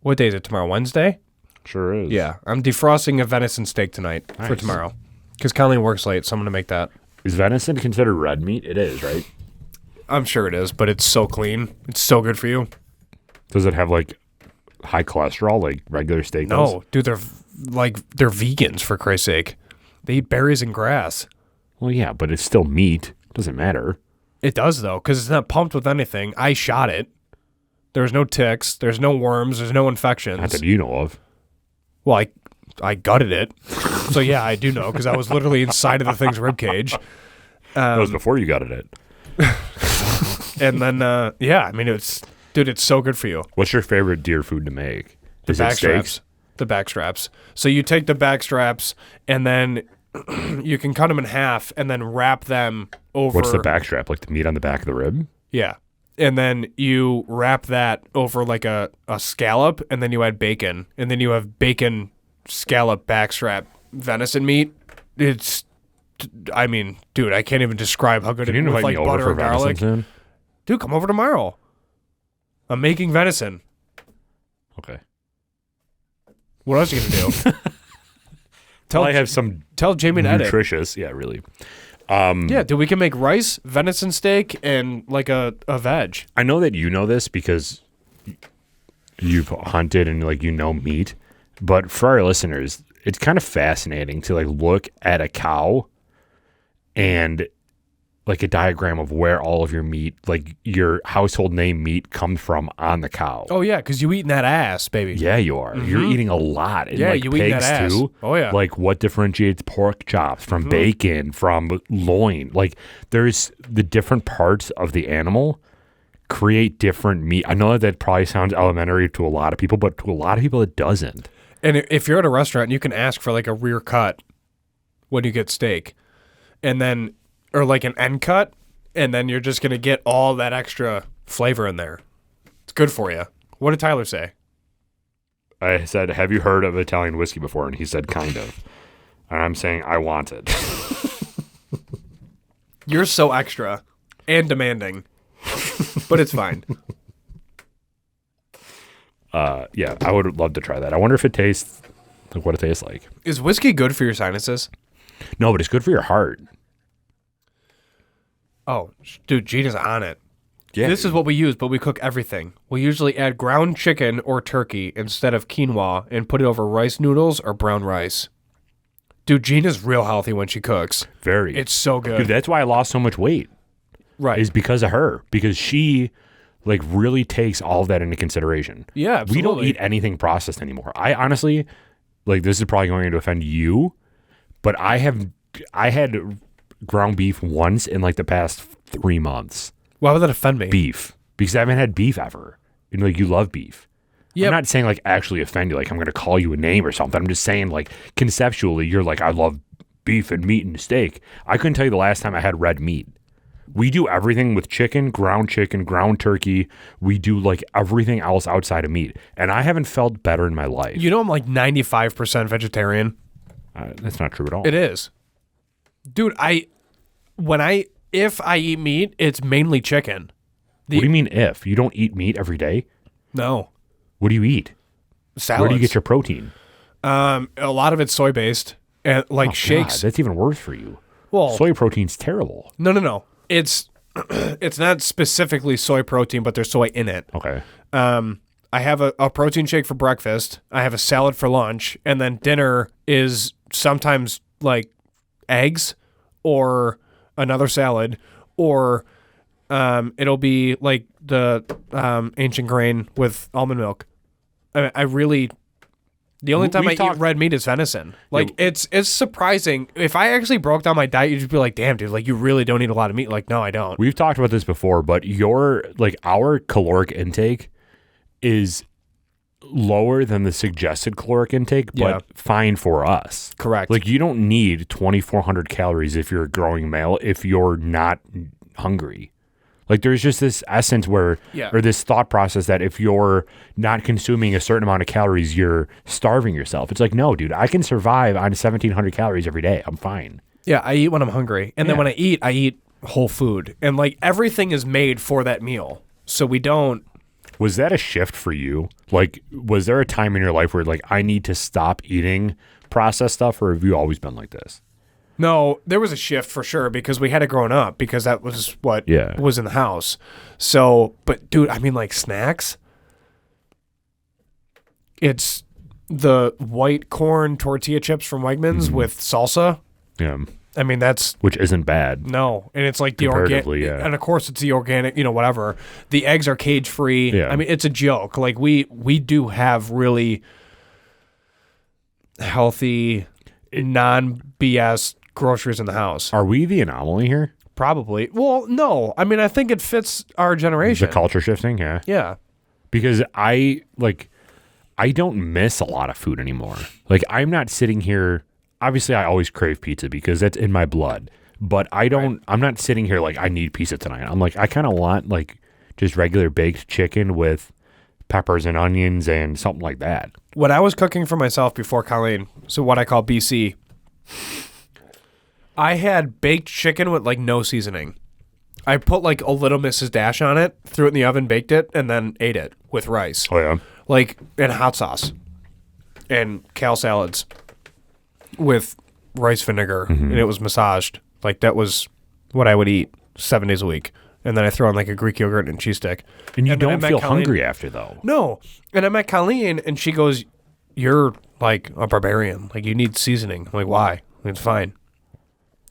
S1: what day is it, tomorrow, Wednesday?
S2: Sure is.
S1: Yeah, I'm defrosting a venison steak tonight for tomorrow. Because Colleen works late, so I'm going to make that.
S2: Is venison considered red meat? It is, right?
S1: I'm sure it is, but it's so clean. It's so good for you.
S2: Does it have, like, high cholesterol like regular steak does?
S1: No, dude, they're vegans, for Christ's sake. They eat berries and grass.
S2: Well, yeah, but it's still meat. Doesn't matter.
S1: It does, though, because it's not pumped with anything. I shot it. There's no ticks. There's no worms. There's no infections.
S2: Not that you know of.
S1: Well, I gutted it. So, yeah, I do know, because I was literally inside of the thing's ribcage.
S2: That was before you gutted it.
S1: And then, yeah, I mean, it's so good for you.
S2: What's your favorite deer food to make?
S1: The
S2: Is it
S1: back
S2: steaks?
S1: straps. The back straps. So you take the back straps, and then you can cut them in half, and then wrap them over.
S2: What's the back strap? Like the meat on the back of the rib?
S1: Yeah. And then you wrap that over like a scallop, and then you add bacon, and then you have bacon scallop backstrap venison meat, I mean, dude, I can't even describe how good
S2: Can
S1: it
S2: you
S1: is with
S2: invite
S1: like
S2: me over
S1: butter
S2: for
S1: and garlic.
S2: venison soon?
S1: Dude, come over tomorrow. I'm making venison.
S2: Okay.
S1: What else are you gonna do?
S2: I have some
S1: Tell Jamie to edit.
S2: nutritious. Yeah, really.
S1: Yeah, dude, we can make rice, venison steak, and like a veg.
S2: I know that you know this because you've hunted and like you know meat, but for our listeners, it's kind of fascinating to like look at a cow and like a diagram of where all of your meat, like your household name meat, comes from on the cow.
S1: Oh yeah, because you eating that ass, baby.
S2: Yeah, you are. You're eating a lot. And
S1: Yeah,
S2: like
S1: you eating that
S2: pigs
S1: ass.
S2: too.
S1: Oh, yeah.
S2: Like what differentiates pork chops from bacon, from loin. Like there's the different parts of the animal create different meat. I know that probably sounds elementary to a lot of people, but to a lot of people it doesn't.
S1: And if you're at a restaurant, you can ask for like a rear cut when you get steak, and then or like an end cut, and then you're just gonna get all that extra flavor in there. It's good for you. What did Tyler say?
S2: I said, have you heard of Italian whiskey before? And he said, kind of. And I'm saying, I want it.
S1: You're so extra and demanding, but it's fine.
S2: Yeah, I would love to try that. I wonder if it tastes like what it tastes like.
S1: Is whiskey good for your sinuses?
S2: No, but it's good for your heart.
S1: Oh, dude, Gina's on it.
S2: Yeah.
S1: This is what we use, but we cook everything. We usually add ground chicken or turkey instead of quinoa and put it over rice noodles or brown rice. Dude, Gina's real healthy when she cooks.
S2: Very.
S1: It's so good.
S2: Dude, that's why I lost so much weight.
S1: Right.
S2: Is because of her. Because she like really takes all of that into consideration.
S1: Yeah, absolutely.
S2: We don't eat anything processed anymore. I honestly, like this is probably going to offend you, but I had ground beef once in like the past 3 months.
S1: Why would that offend me?
S2: Beef. Because I haven't had beef ever. And like you love beef.
S1: Yep.
S2: I'm not saying like actually offend you, like I'm gonna call you a name or something. I'm just saying like conceptually you're like, I love beef and meat and steak. I couldn't tell you the last time I had red meat. We do everything with chicken, ground turkey. We do like everything else outside of meat. And I haven't felt better in my life.
S1: You know I'm like 95% vegetarian.
S2: That's not true at all.
S1: It is. Dude, if I eat meat, it's mainly chicken.
S2: What do you mean if? You don't eat meat every day?
S1: No.
S2: What do you eat?
S1: Salads.
S2: Where do you get your protein?
S1: A lot of it's soy based and like shakes.
S2: God, that's even worse for you.
S1: Well,
S2: soy protein's terrible.
S1: No. It's not specifically soy protein, but there's soy in it.
S2: Okay.
S1: I have a protein shake for breakfast. I have a salad for lunch, and then dinner is sometimes like eggs or another salad, or it'll be like the ancient grain with almond milk. I really, the only time I eat red meat is venison. Like it's surprising. If I actually broke down my diet, you'd just be like, damn, dude, like you really don't eat a lot of meat. Like, no, I don't.
S2: We've talked about this before, but our caloric intake is lower than the suggested caloric intake, but fine for us.
S1: Correct.
S2: Like you don't need 2,400 calories if you're a growing male if you're not hungry. Like there's just this essence or this thought process that if you're not consuming a certain amount of calories, you're starving yourself. It's like, no, dude, I can survive on 1,700 calories every day. I'm fine.
S1: Yeah, I eat when I'm hungry. And then when I eat whole food. And like everything is made for that meal. So we don't.
S2: Was that a shift for you? Like, was there a time in your life where like, I need to stop eating processed stuff, or have you always been like this?
S1: No, there was a shift for sure because we had it growing up because that was what was in the house. So, but dude, I mean like snacks. It's the white corn tortilla chips from Wegmans with salsa.
S2: Yeah.
S1: I mean,
S2: which isn't bad.
S1: No, and it's like the organic, and of course it's the organic, whatever. The eggs are cage free.
S2: Yeah.
S1: I mean, it's a joke. Like we do have really healthy, non BS groceries in the house.
S2: Are we the anomaly here?
S1: Probably. Well, no. I mean, I think it fits our generation.
S2: The culture shifting, yeah.
S1: Yeah.
S2: Because I don't miss a lot of food anymore. Like I'm not sitting here. Obviously, I always crave pizza because that's in my blood. But I'm not sitting here like I need pizza tonight. I'm like, I kind of want like just regular baked chicken with peppers and onions and something like that.
S1: When I was cooking for myself before Colleen, so what I call BC, I had baked chicken with like no seasoning. I put like a little Mrs. Dash on it, threw it in the oven, baked it, and then ate it with rice.
S2: Oh yeah.
S1: Like, and hot sauce. And kale salads with rice vinegar. And it was massaged. Like, that was what I would eat 7 days a week. And then I throw in like a Greek yogurt and cheese stick.
S2: And you
S1: then I
S2: don't
S1: met
S2: feel
S1: Colleen.
S2: hungry after, though.
S1: No. And I met Colleen, and she goes, "You're like a barbarian. Like, you need seasoning." I'm like, "Why?" It's fine.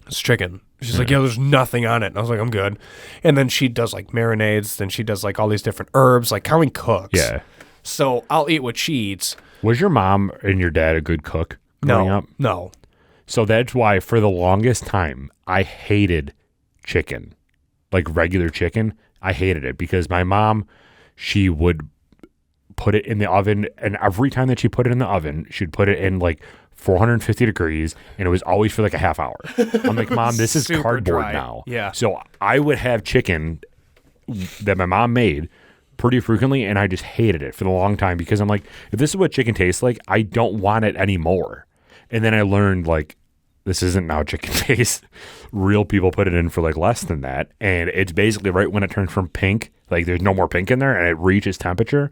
S1: It's chicken. She's like, "Yeah, there's nothing on it." And I was like, "I'm good." And then she does like marinades. Then she does like all these different herbs. Like, Colleen cooks.
S2: Yeah.
S1: So I'll eat what she eats.
S2: Was your mom and your dad a good cook growing up?
S1: No.
S2: So that's why for the longest time I hated chicken. Like regular chicken, I hated it because my mom, she would put it in the oven, and every time that she put it in the oven, she'd put it in like 450 degrees, and it was always for like a half hour. I'm like, "Mom, this is
S1: Super
S2: cardboard
S1: dry.
S2: now."
S1: Yeah.
S2: So I would have chicken that my mom made pretty frequently, and I just hated it for the long time because I'm like, if this is what chicken tastes like, I don't want it anymore. And then I learned like, this isn't how chicken tastes. Real people put it in for like less than that. And it's basically right when it turns from pink, like there's no more pink in there and it reaches temperature.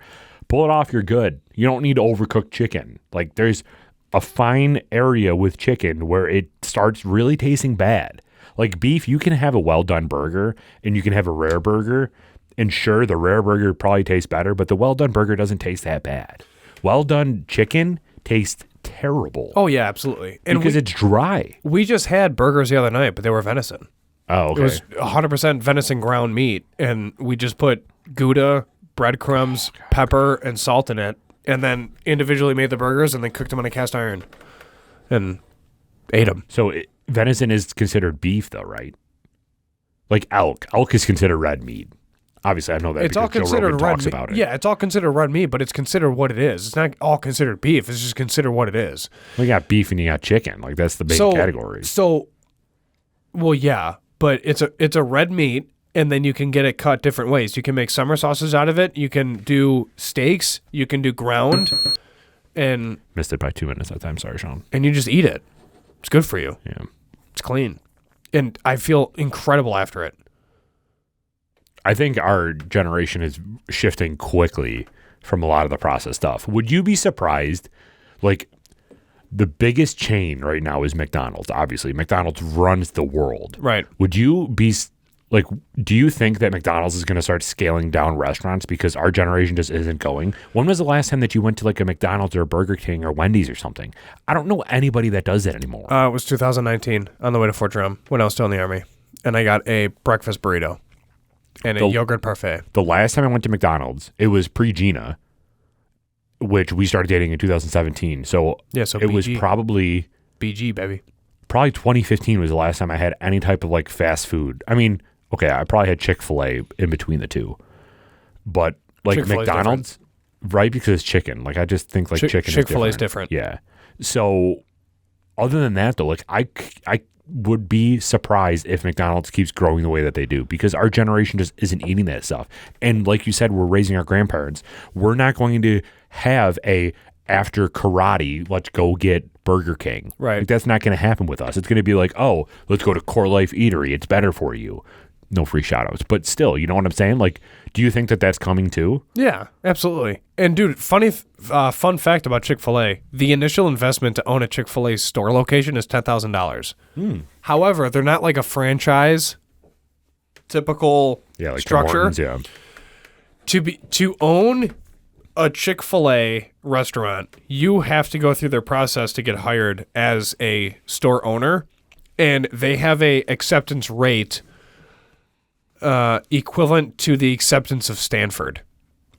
S2: Pull it off, you're good. You don't need overcooked chicken. Like there's a fine area with chicken where it starts really tasting bad. Like beef, you can have a well done burger and you can have a rare burger. And sure, the rare burger probably tastes better, but the well done burger doesn't taste that bad. Well done chicken tastes terrible.
S1: Oh, yeah, absolutely. And
S2: because it's dry.
S1: we just had burgers the other night, but they were venison.
S2: Oh, okay.
S1: It was 100% venison ground meat, and we just put Gouda, breadcrumbs, pepper, and salt in it, and then individually made the burgers and then cooked them on a cast iron and ate them.
S2: So venison is considered beef, though, right? Like elk. Elk is considered red meat. Obviously, I know that
S1: It's all
S2: because Joe
S1: considered
S2: Rogan
S1: red
S2: talks
S1: meat.
S2: about it.
S1: Yeah, it's all considered red meat, but it's considered what it is. It's not all considered beef. It's just considered what it is.
S2: Well, you got beef and you got chicken. Like that's the big category.
S1: Well, yeah, but it's a red meat, and then you can get it cut different ways. You can make summer sauces out of it. You can do steaks. You can do ground, and
S2: Missed it by 2 minutes that time. Sorry, Sean.
S1: you just eat it. It's good for you.
S2: Yeah.
S1: It's clean, and I feel incredible after it.
S2: I think our generation is shifting quickly from a lot of the processed stuff. Would you be surprised? Like, the biggest chain right now is McDonald's. Obviously, McDonald's runs the world.
S1: Right.
S2: Would you be like, do you think that McDonald's is going to start scaling down restaurants because our generation just isn't going? When was the last time that you went to like a McDonald's or a Burger King or Wendy's or something? I don't know anybody that does that anymore.
S1: It was 2019 on the way to Fort Drum when I was still in the Army, and I got a breakfast burrito and a yogurt parfait.
S2: The last time I went to McDonald's, it was pre-Gina, which we started dating in 2017. So,
S1: Yeah, so
S2: it was
S1: BG.
S2: probably
S1: BG, baby.
S2: 2015 was the last time I had any type of like fast food. I mean, okay, I probably had Chick-fil-A in between the two. But like
S1: Chick-fil-A is
S2: McDonald's, right? Because it's chicken. Like I just think like chicken
S1: Chick-fil-A
S2: is
S1: is different.
S2: Yeah. So other than that though, like I would be surprised if McDonald's keeps growing the way that they do because our generation just isn't eating that stuff. And like you said, we're raising our grandparents. We're not going to have a after karate, let's go get Burger King.
S1: Right.
S2: Like, that's not going to happen with us. It's going to be like, oh, let's go to Core Life Eatery. It's better for you. No free shout outs. But still, you know what I'm saying? Like, do you think that that's coming too?
S1: Yeah, absolutely. And dude, fun fact about Chick-fil-A, the initial investment to own a Chick-fil-A store location is $10,000. However, they're not like a franchise typical
S2: Yeah, like
S1: structure.
S2: Tim Hortons, yeah.
S1: To own a Chick-fil-A restaurant, you have to go through their process to get hired as a store owner, and they have a acceptance rate equivalent to the acceptance of Stanford.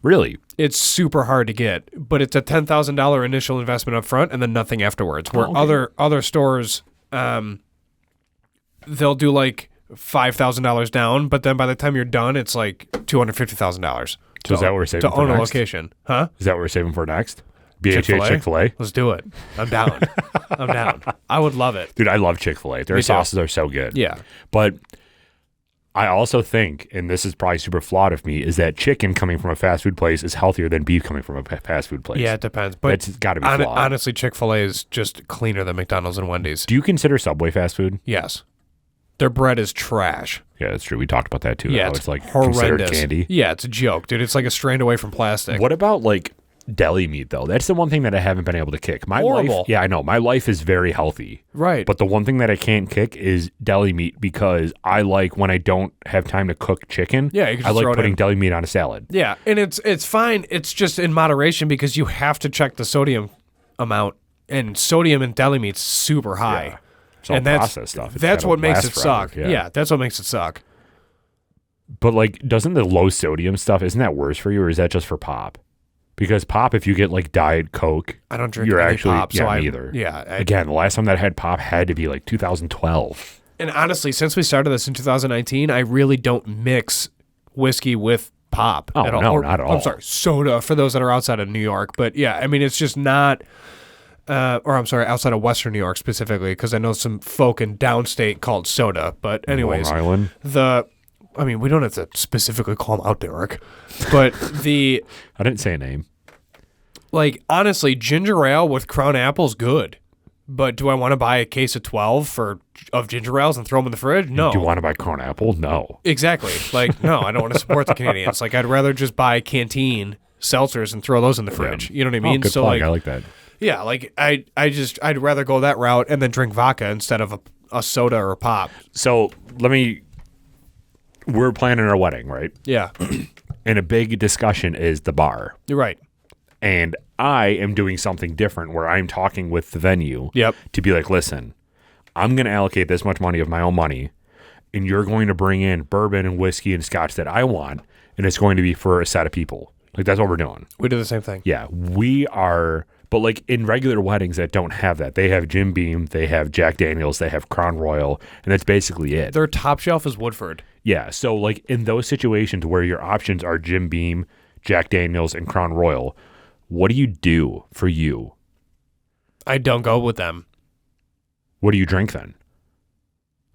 S2: Really?
S1: It's super hard to get, but it's a $10,000 initial investment up front and then nothing afterwards. Where other stores, they'll do like $5,000 down, but then by the time you're done, it's like $250,000.
S2: So is that what we're saving
S1: to
S2: for
S1: own a
S2: next?
S1: location? Huh?
S2: Is that what we're saving for next? BHA Chick-fil-A?
S1: Let's do it. I'm down. I'm down. I would love it.
S2: Dude, I love Chick-fil-A. Their
S1: Me too.
S2: sauces are so good.
S1: Yeah.
S2: But I also think, and this is probably super flawed of me, is that chicken coming from a fast food place is healthier than beef coming from a fast food place.
S1: Yeah, it depends. But
S2: it's got to be flawed.
S1: Honestly, Chick-fil-A is just cleaner than McDonald's and Wendy's.
S2: Do you consider Subway fast food?
S1: Yes. Their bread is trash.
S2: Yeah, that's true. We talked about that too.
S1: Yeah,
S2: How
S1: it's
S2: like
S1: horrendous.
S2: considered candy.
S1: Yeah, it's a joke, dude. It's like a strand away from plastic.
S2: What about like deli meat though? That's the one thing that I haven't been able to kick. My
S1: Horrible.
S2: life, yeah, I know. My life is very healthy.
S1: Right.
S2: But the one thing that I can't kick is deli meat because I like when I don't have time to cook chicken.
S1: Yeah, you can
S2: I
S1: just
S2: like
S1: throw it
S2: putting
S1: in.
S2: deli meat on a salad.
S1: Yeah, and it's fine. It's just in moderation because you have to check the sodium amount, and sodium in deli meat's super high.
S2: Yeah. It's all
S1: and that's
S2: processed stuff. It's
S1: that's
S2: gotta
S1: what makes
S2: last
S1: it
S2: forever.
S1: suck. Yeah, that's what makes it suck.
S2: But like, doesn't the low sodium stuff, isn't that worse for you, or is that just for pop? Because pop, if you get like Diet Coke,
S1: I don't drink
S2: you're
S1: any
S2: actually
S1: pop, so
S2: me
S1: I
S2: either.
S1: Yeah.
S2: Again, the last time that I had pop had to be like 2012.
S1: And honestly, since we started this in 2019, I really don't mix whiskey with pop
S2: Oh,
S1: at all.
S2: no,
S1: Or,
S2: not at all.
S1: I'm sorry, soda for those that are outside of New York. But yeah, I mean, it's just not, or I'm sorry, outside of Western New York specifically, because I know some folk in downstate called soda. But anyways,
S2: Long Island.
S1: I mean, we don't have to specifically call them out, Derek. But
S2: I didn't say a name.
S1: like, honestly, ginger ale with Crown Apple's good. But do I want to buy a case of 12 of ginger ales and throw them in the fridge? No.
S2: Do you want to buy Crown Apple? No.
S1: Exactly. Like, no, I don't want to support the Canadians. Like, I'd rather just buy Canteen seltzers and throw those in the fridge. You know what I mean?
S2: Oh, good
S1: So,
S2: plug.
S1: like,
S2: I like that.
S1: yeah, like, I'd rather go that route and then drink vodka instead of a soda or a pop.
S2: So we're planning our wedding, right?
S1: Yeah,
S2: And a big discussion is the bar.
S1: you're right.
S2: And I am doing something different where I'm talking with the venue
S1: Yep.
S2: to be like, listen, I'm going to allocate this much money of my own money, and you're going to bring in bourbon and whiskey and scotch that I want, and it's going to be for a set of people. Like, that's what we're doing.
S1: We do the same thing.
S2: Yeah, we are. But like in regular weddings that don't have that, they have Jim Beam, they have Jack Daniels, they have Crown Royal, and that's basically it.
S1: Their top shelf is Woodford.
S2: Yeah, so like in those situations where your options are Jim Beam, Jack Daniels, and Crown Royal, what do you do for you?
S1: I don't go with them.
S2: What do you drink then?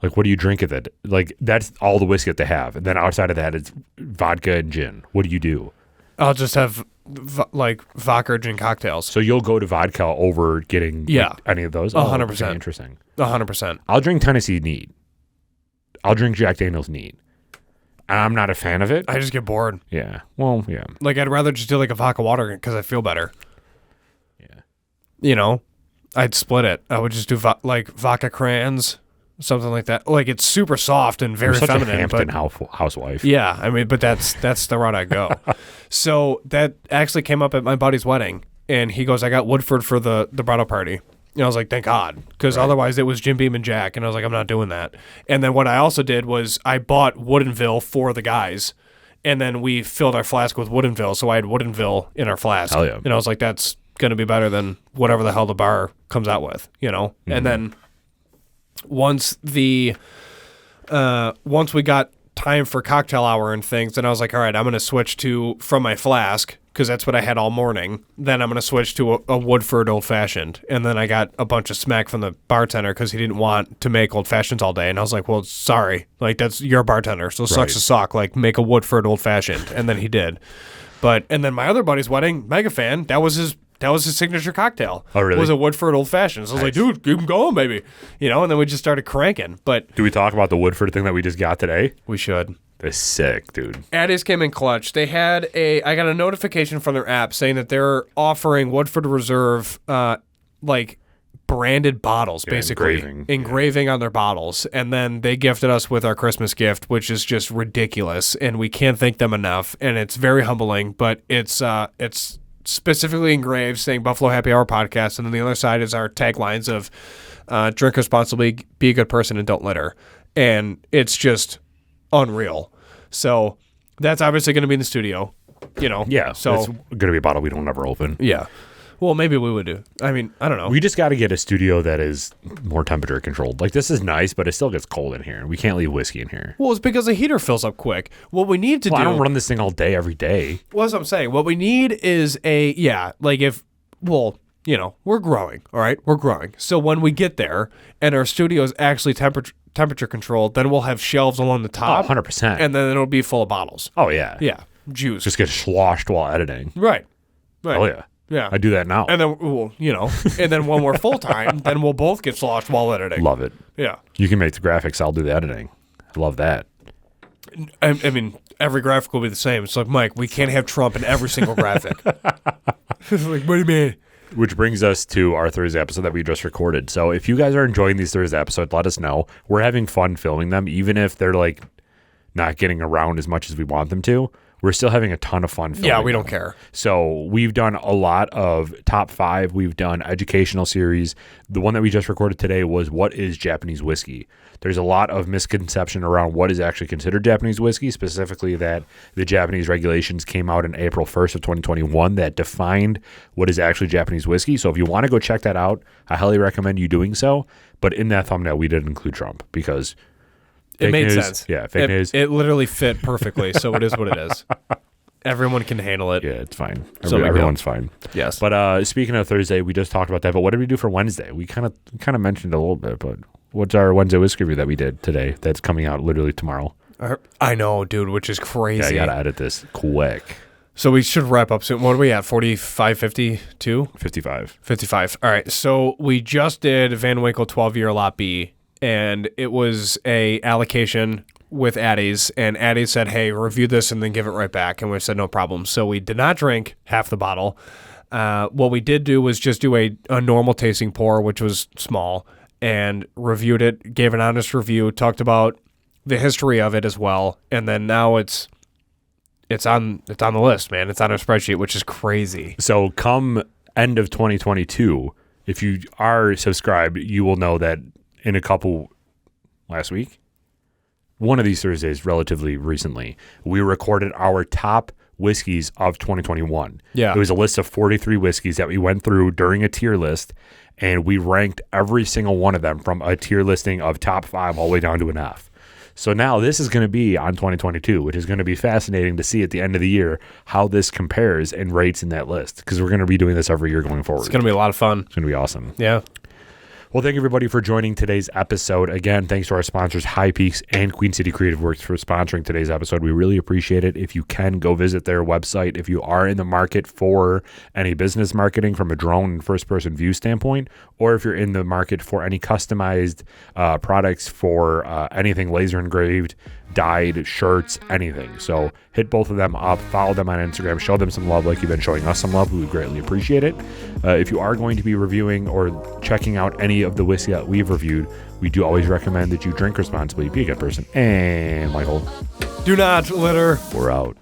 S2: Like, what do you drink at that? Like, that's all the whiskey that they have. And then outside of that, it's vodka and gin. What do you do?
S1: I'll just have like vodka or gin cocktails.
S2: So you'll go to vodka over getting like, any of those?
S1: 100%.
S2: Okay, interesting.
S1: 100%.
S2: I'll drink Tennessee neat. I'll drink Jack Daniels neat. I'm not a fan of it.
S1: I just get bored.
S2: Yeah. Well, yeah.
S1: Like, I'd rather just do like a vodka water because I feel better.
S2: Yeah.
S1: You know, I'd split it. I would just do like vodka crayons, something like that. Like, it's super soft and very
S2: You're such
S1: feminine.
S2: a Hampton
S1: but
S2: housewife.
S1: yeah, I mean, but that's the route I go. So that actually came up at my buddy's wedding, and he goes, "I got Woodford for the bridal party." And I was like, thank God, because otherwise it was Jim Beam and Jack, and I was like, I'm not doing that. And then what I also did was I bought Woodinville for the guys, and then we filled our flask with Woodinville, so I had Woodinville in our flask.
S2: Hell yeah.
S1: And I was like, that's going to be better than whatever the hell the bar comes out with, you know?
S2: Mm-hmm.
S1: And then once we got time for cocktail hour and things, then I was like, all right, I'm going to switch from my flask, because that's what I had all morning. Then I'm going to switch to a Woodford Old Fashioned. And then I got a bunch of smack from the bartender because he didn't want to make Old Fashions all day. And I was like, well, sorry. Like, that's your bartender, so sucks to suck. Like, make a Woodford Old Fashioned. And then he did. And then my other buddy's wedding, mega fan, that was his signature cocktail.
S2: Oh, really?
S1: Was a Woodford Old Fashioned. So I was like, dude, keep him going, baby. You know, and then we just started cranking. But
S2: Do we talk about the Woodford thing that we just got today?
S1: we should.
S2: That's sick, dude.
S1: Addie's came in clutch. They had I got a notification from their app saying that they're offering Woodford Reserve, like branded bottles, basically. Engraving on their bottles. And then they gifted us with our Christmas gift, which is just ridiculous. And we can't thank them enough. And it's very humbling, but it's specifically engraved saying Buffalo Happy Hour Podcast. And then the other side is our taglines of drink responsibly, be a good person, and don't litter. And it's just unreal. So that's obviously going to be in the studio, you know.
S2: Yeah,
S1: So
S2: it's going to be a bottle we don't ever open.
S1: yeah. Well, maybe we would do. I mean, I don't know.
S2: We just got to get a studio that is more temperature controlled. Like, this is nice, but it still gets cold in here. We can't leave whiskey in here.
S1: Well, it's because the heater fills up quick. What we need to do.
S2: I don't run this thing all day, every day.
S1: Well, that's what I'm saying. What we need is we're growing, all right? We're growing. So when we get there and our studio is actually temperature controlled, then we'll have shelves along the
S2: Oh,
S1: top.
S2: 100%.
S1: And then it'll be full of bottles.
S2: Oh, yeah.
S1: Yeah. Juice.
S2: Just get sloshed while editing.
S1: Right. Right.
S2: Oh, yeah.
S1: Yeah.
S2: I do that now.
S1: And then, well, and then when we're full time, then we'll both get sloshed while editing.
S2: Love it.
S1: Yeah.
S2: You can make the graphics. I'll do the editing. I love that.
S1: I mean, every graphic will be the same. It's like, Mike, we can't have Trump in every single graphic. It's like, what do you mean?
S2: Which brings us to our Thursday episode that we just recorded. So if you guys are enjoying these Thursday episodes, let us know. We're having fun filming them, even if they're like not getting around as much as we want them to. We're still having a ton of fun filming.
S1: Yeah, we don't
S2: them.
S1: care.
S2: So we've done a lot of top 5. We've done educational series. The one that we just recorded today was what is Japanese whiskey. There's a lot of misconception around what is actually considered Japanese whiskey, specifically that the Japanese regulations came out in April 1st of 2021 that defined what is actually Japanese whiskey. So if you want to go check that out, I highly recommend you doing so. But in that thumbnail, we did include Trump because
S1: It made
S2: news,
S1: sense.
S2: Yeah, fake news.
S1: It literally fit perfectly, so it is what it is. Everyone can handle it.
S2: Yeah, it's fine.
S1: So
S2: Everyone's fine.
S1: Yes.
S2: But speaking of Thursday, we just talked about that. But what did we do for Wednesday? We kind of mentioned a little bit. But what's our Wednesday whiskey review that we did today? That's coming out literally tomorrow.
S1: I know, dude, which is crazy.
S2: Yeah, I gotta edit this quick.
S1: So we should wrap up soon. What are we at? 45, 52?
S2: 55.
S1: 55. All right. So we just did Van Winkle 12-year Lot B, and it was a allocation with Addie's, and Addie said, hey, review this and then give it right back. And we said, no problem. So we did not drink half the bottle. What we did do was just do a normal tasting pour, which was small, and reviewed it, gave an honest review, talked about the history of it as well. And then now it's on the list, man. It's on our spreadsheet, which is crazy.
S2: So come end of 2022, if you are subscribed, you will know that in a couple last week, one of these Thursdays, relatively recently, we recorded our top whiskeys of 2021.
S1: Yeah.
S2: It was a list of 43 whiskeys that we went through during a tier list, and we ranked every single one of them from a tier listing of top 5 all the way down to an F. So now this is going to be on 2022, which is going to be fascinating to see at the end of the year how this compares and rates in that list, because we're going to be doing this every year going forward.
S1: It's going to be a lot of fun.
S2: It's going to be awesome.
S1: Yeah.
S2: Well, thank you, everybody, for joining today's episode. Again, thanks to our sponsors, High Peaks and Queen City Creative Works, for sponsoring today's episode. We really appreciate it. If you can, go visit their website. If you are in the market for any business marketing from a drone and first-person view standpoint, or if you're in the market for any customized products for anything laser engraved, dyed, shirts, anything. So hit both of them up, follow them on Instagram, show them some love like you've been showing us some love. We would greatly appreciate it. If you are going to be reviewing or checking out any of the whiskey that we've reviewed, we do always recommend that you drink responsibly, be a good person. And Michael,
S1: Do not litter.
S2: we're out.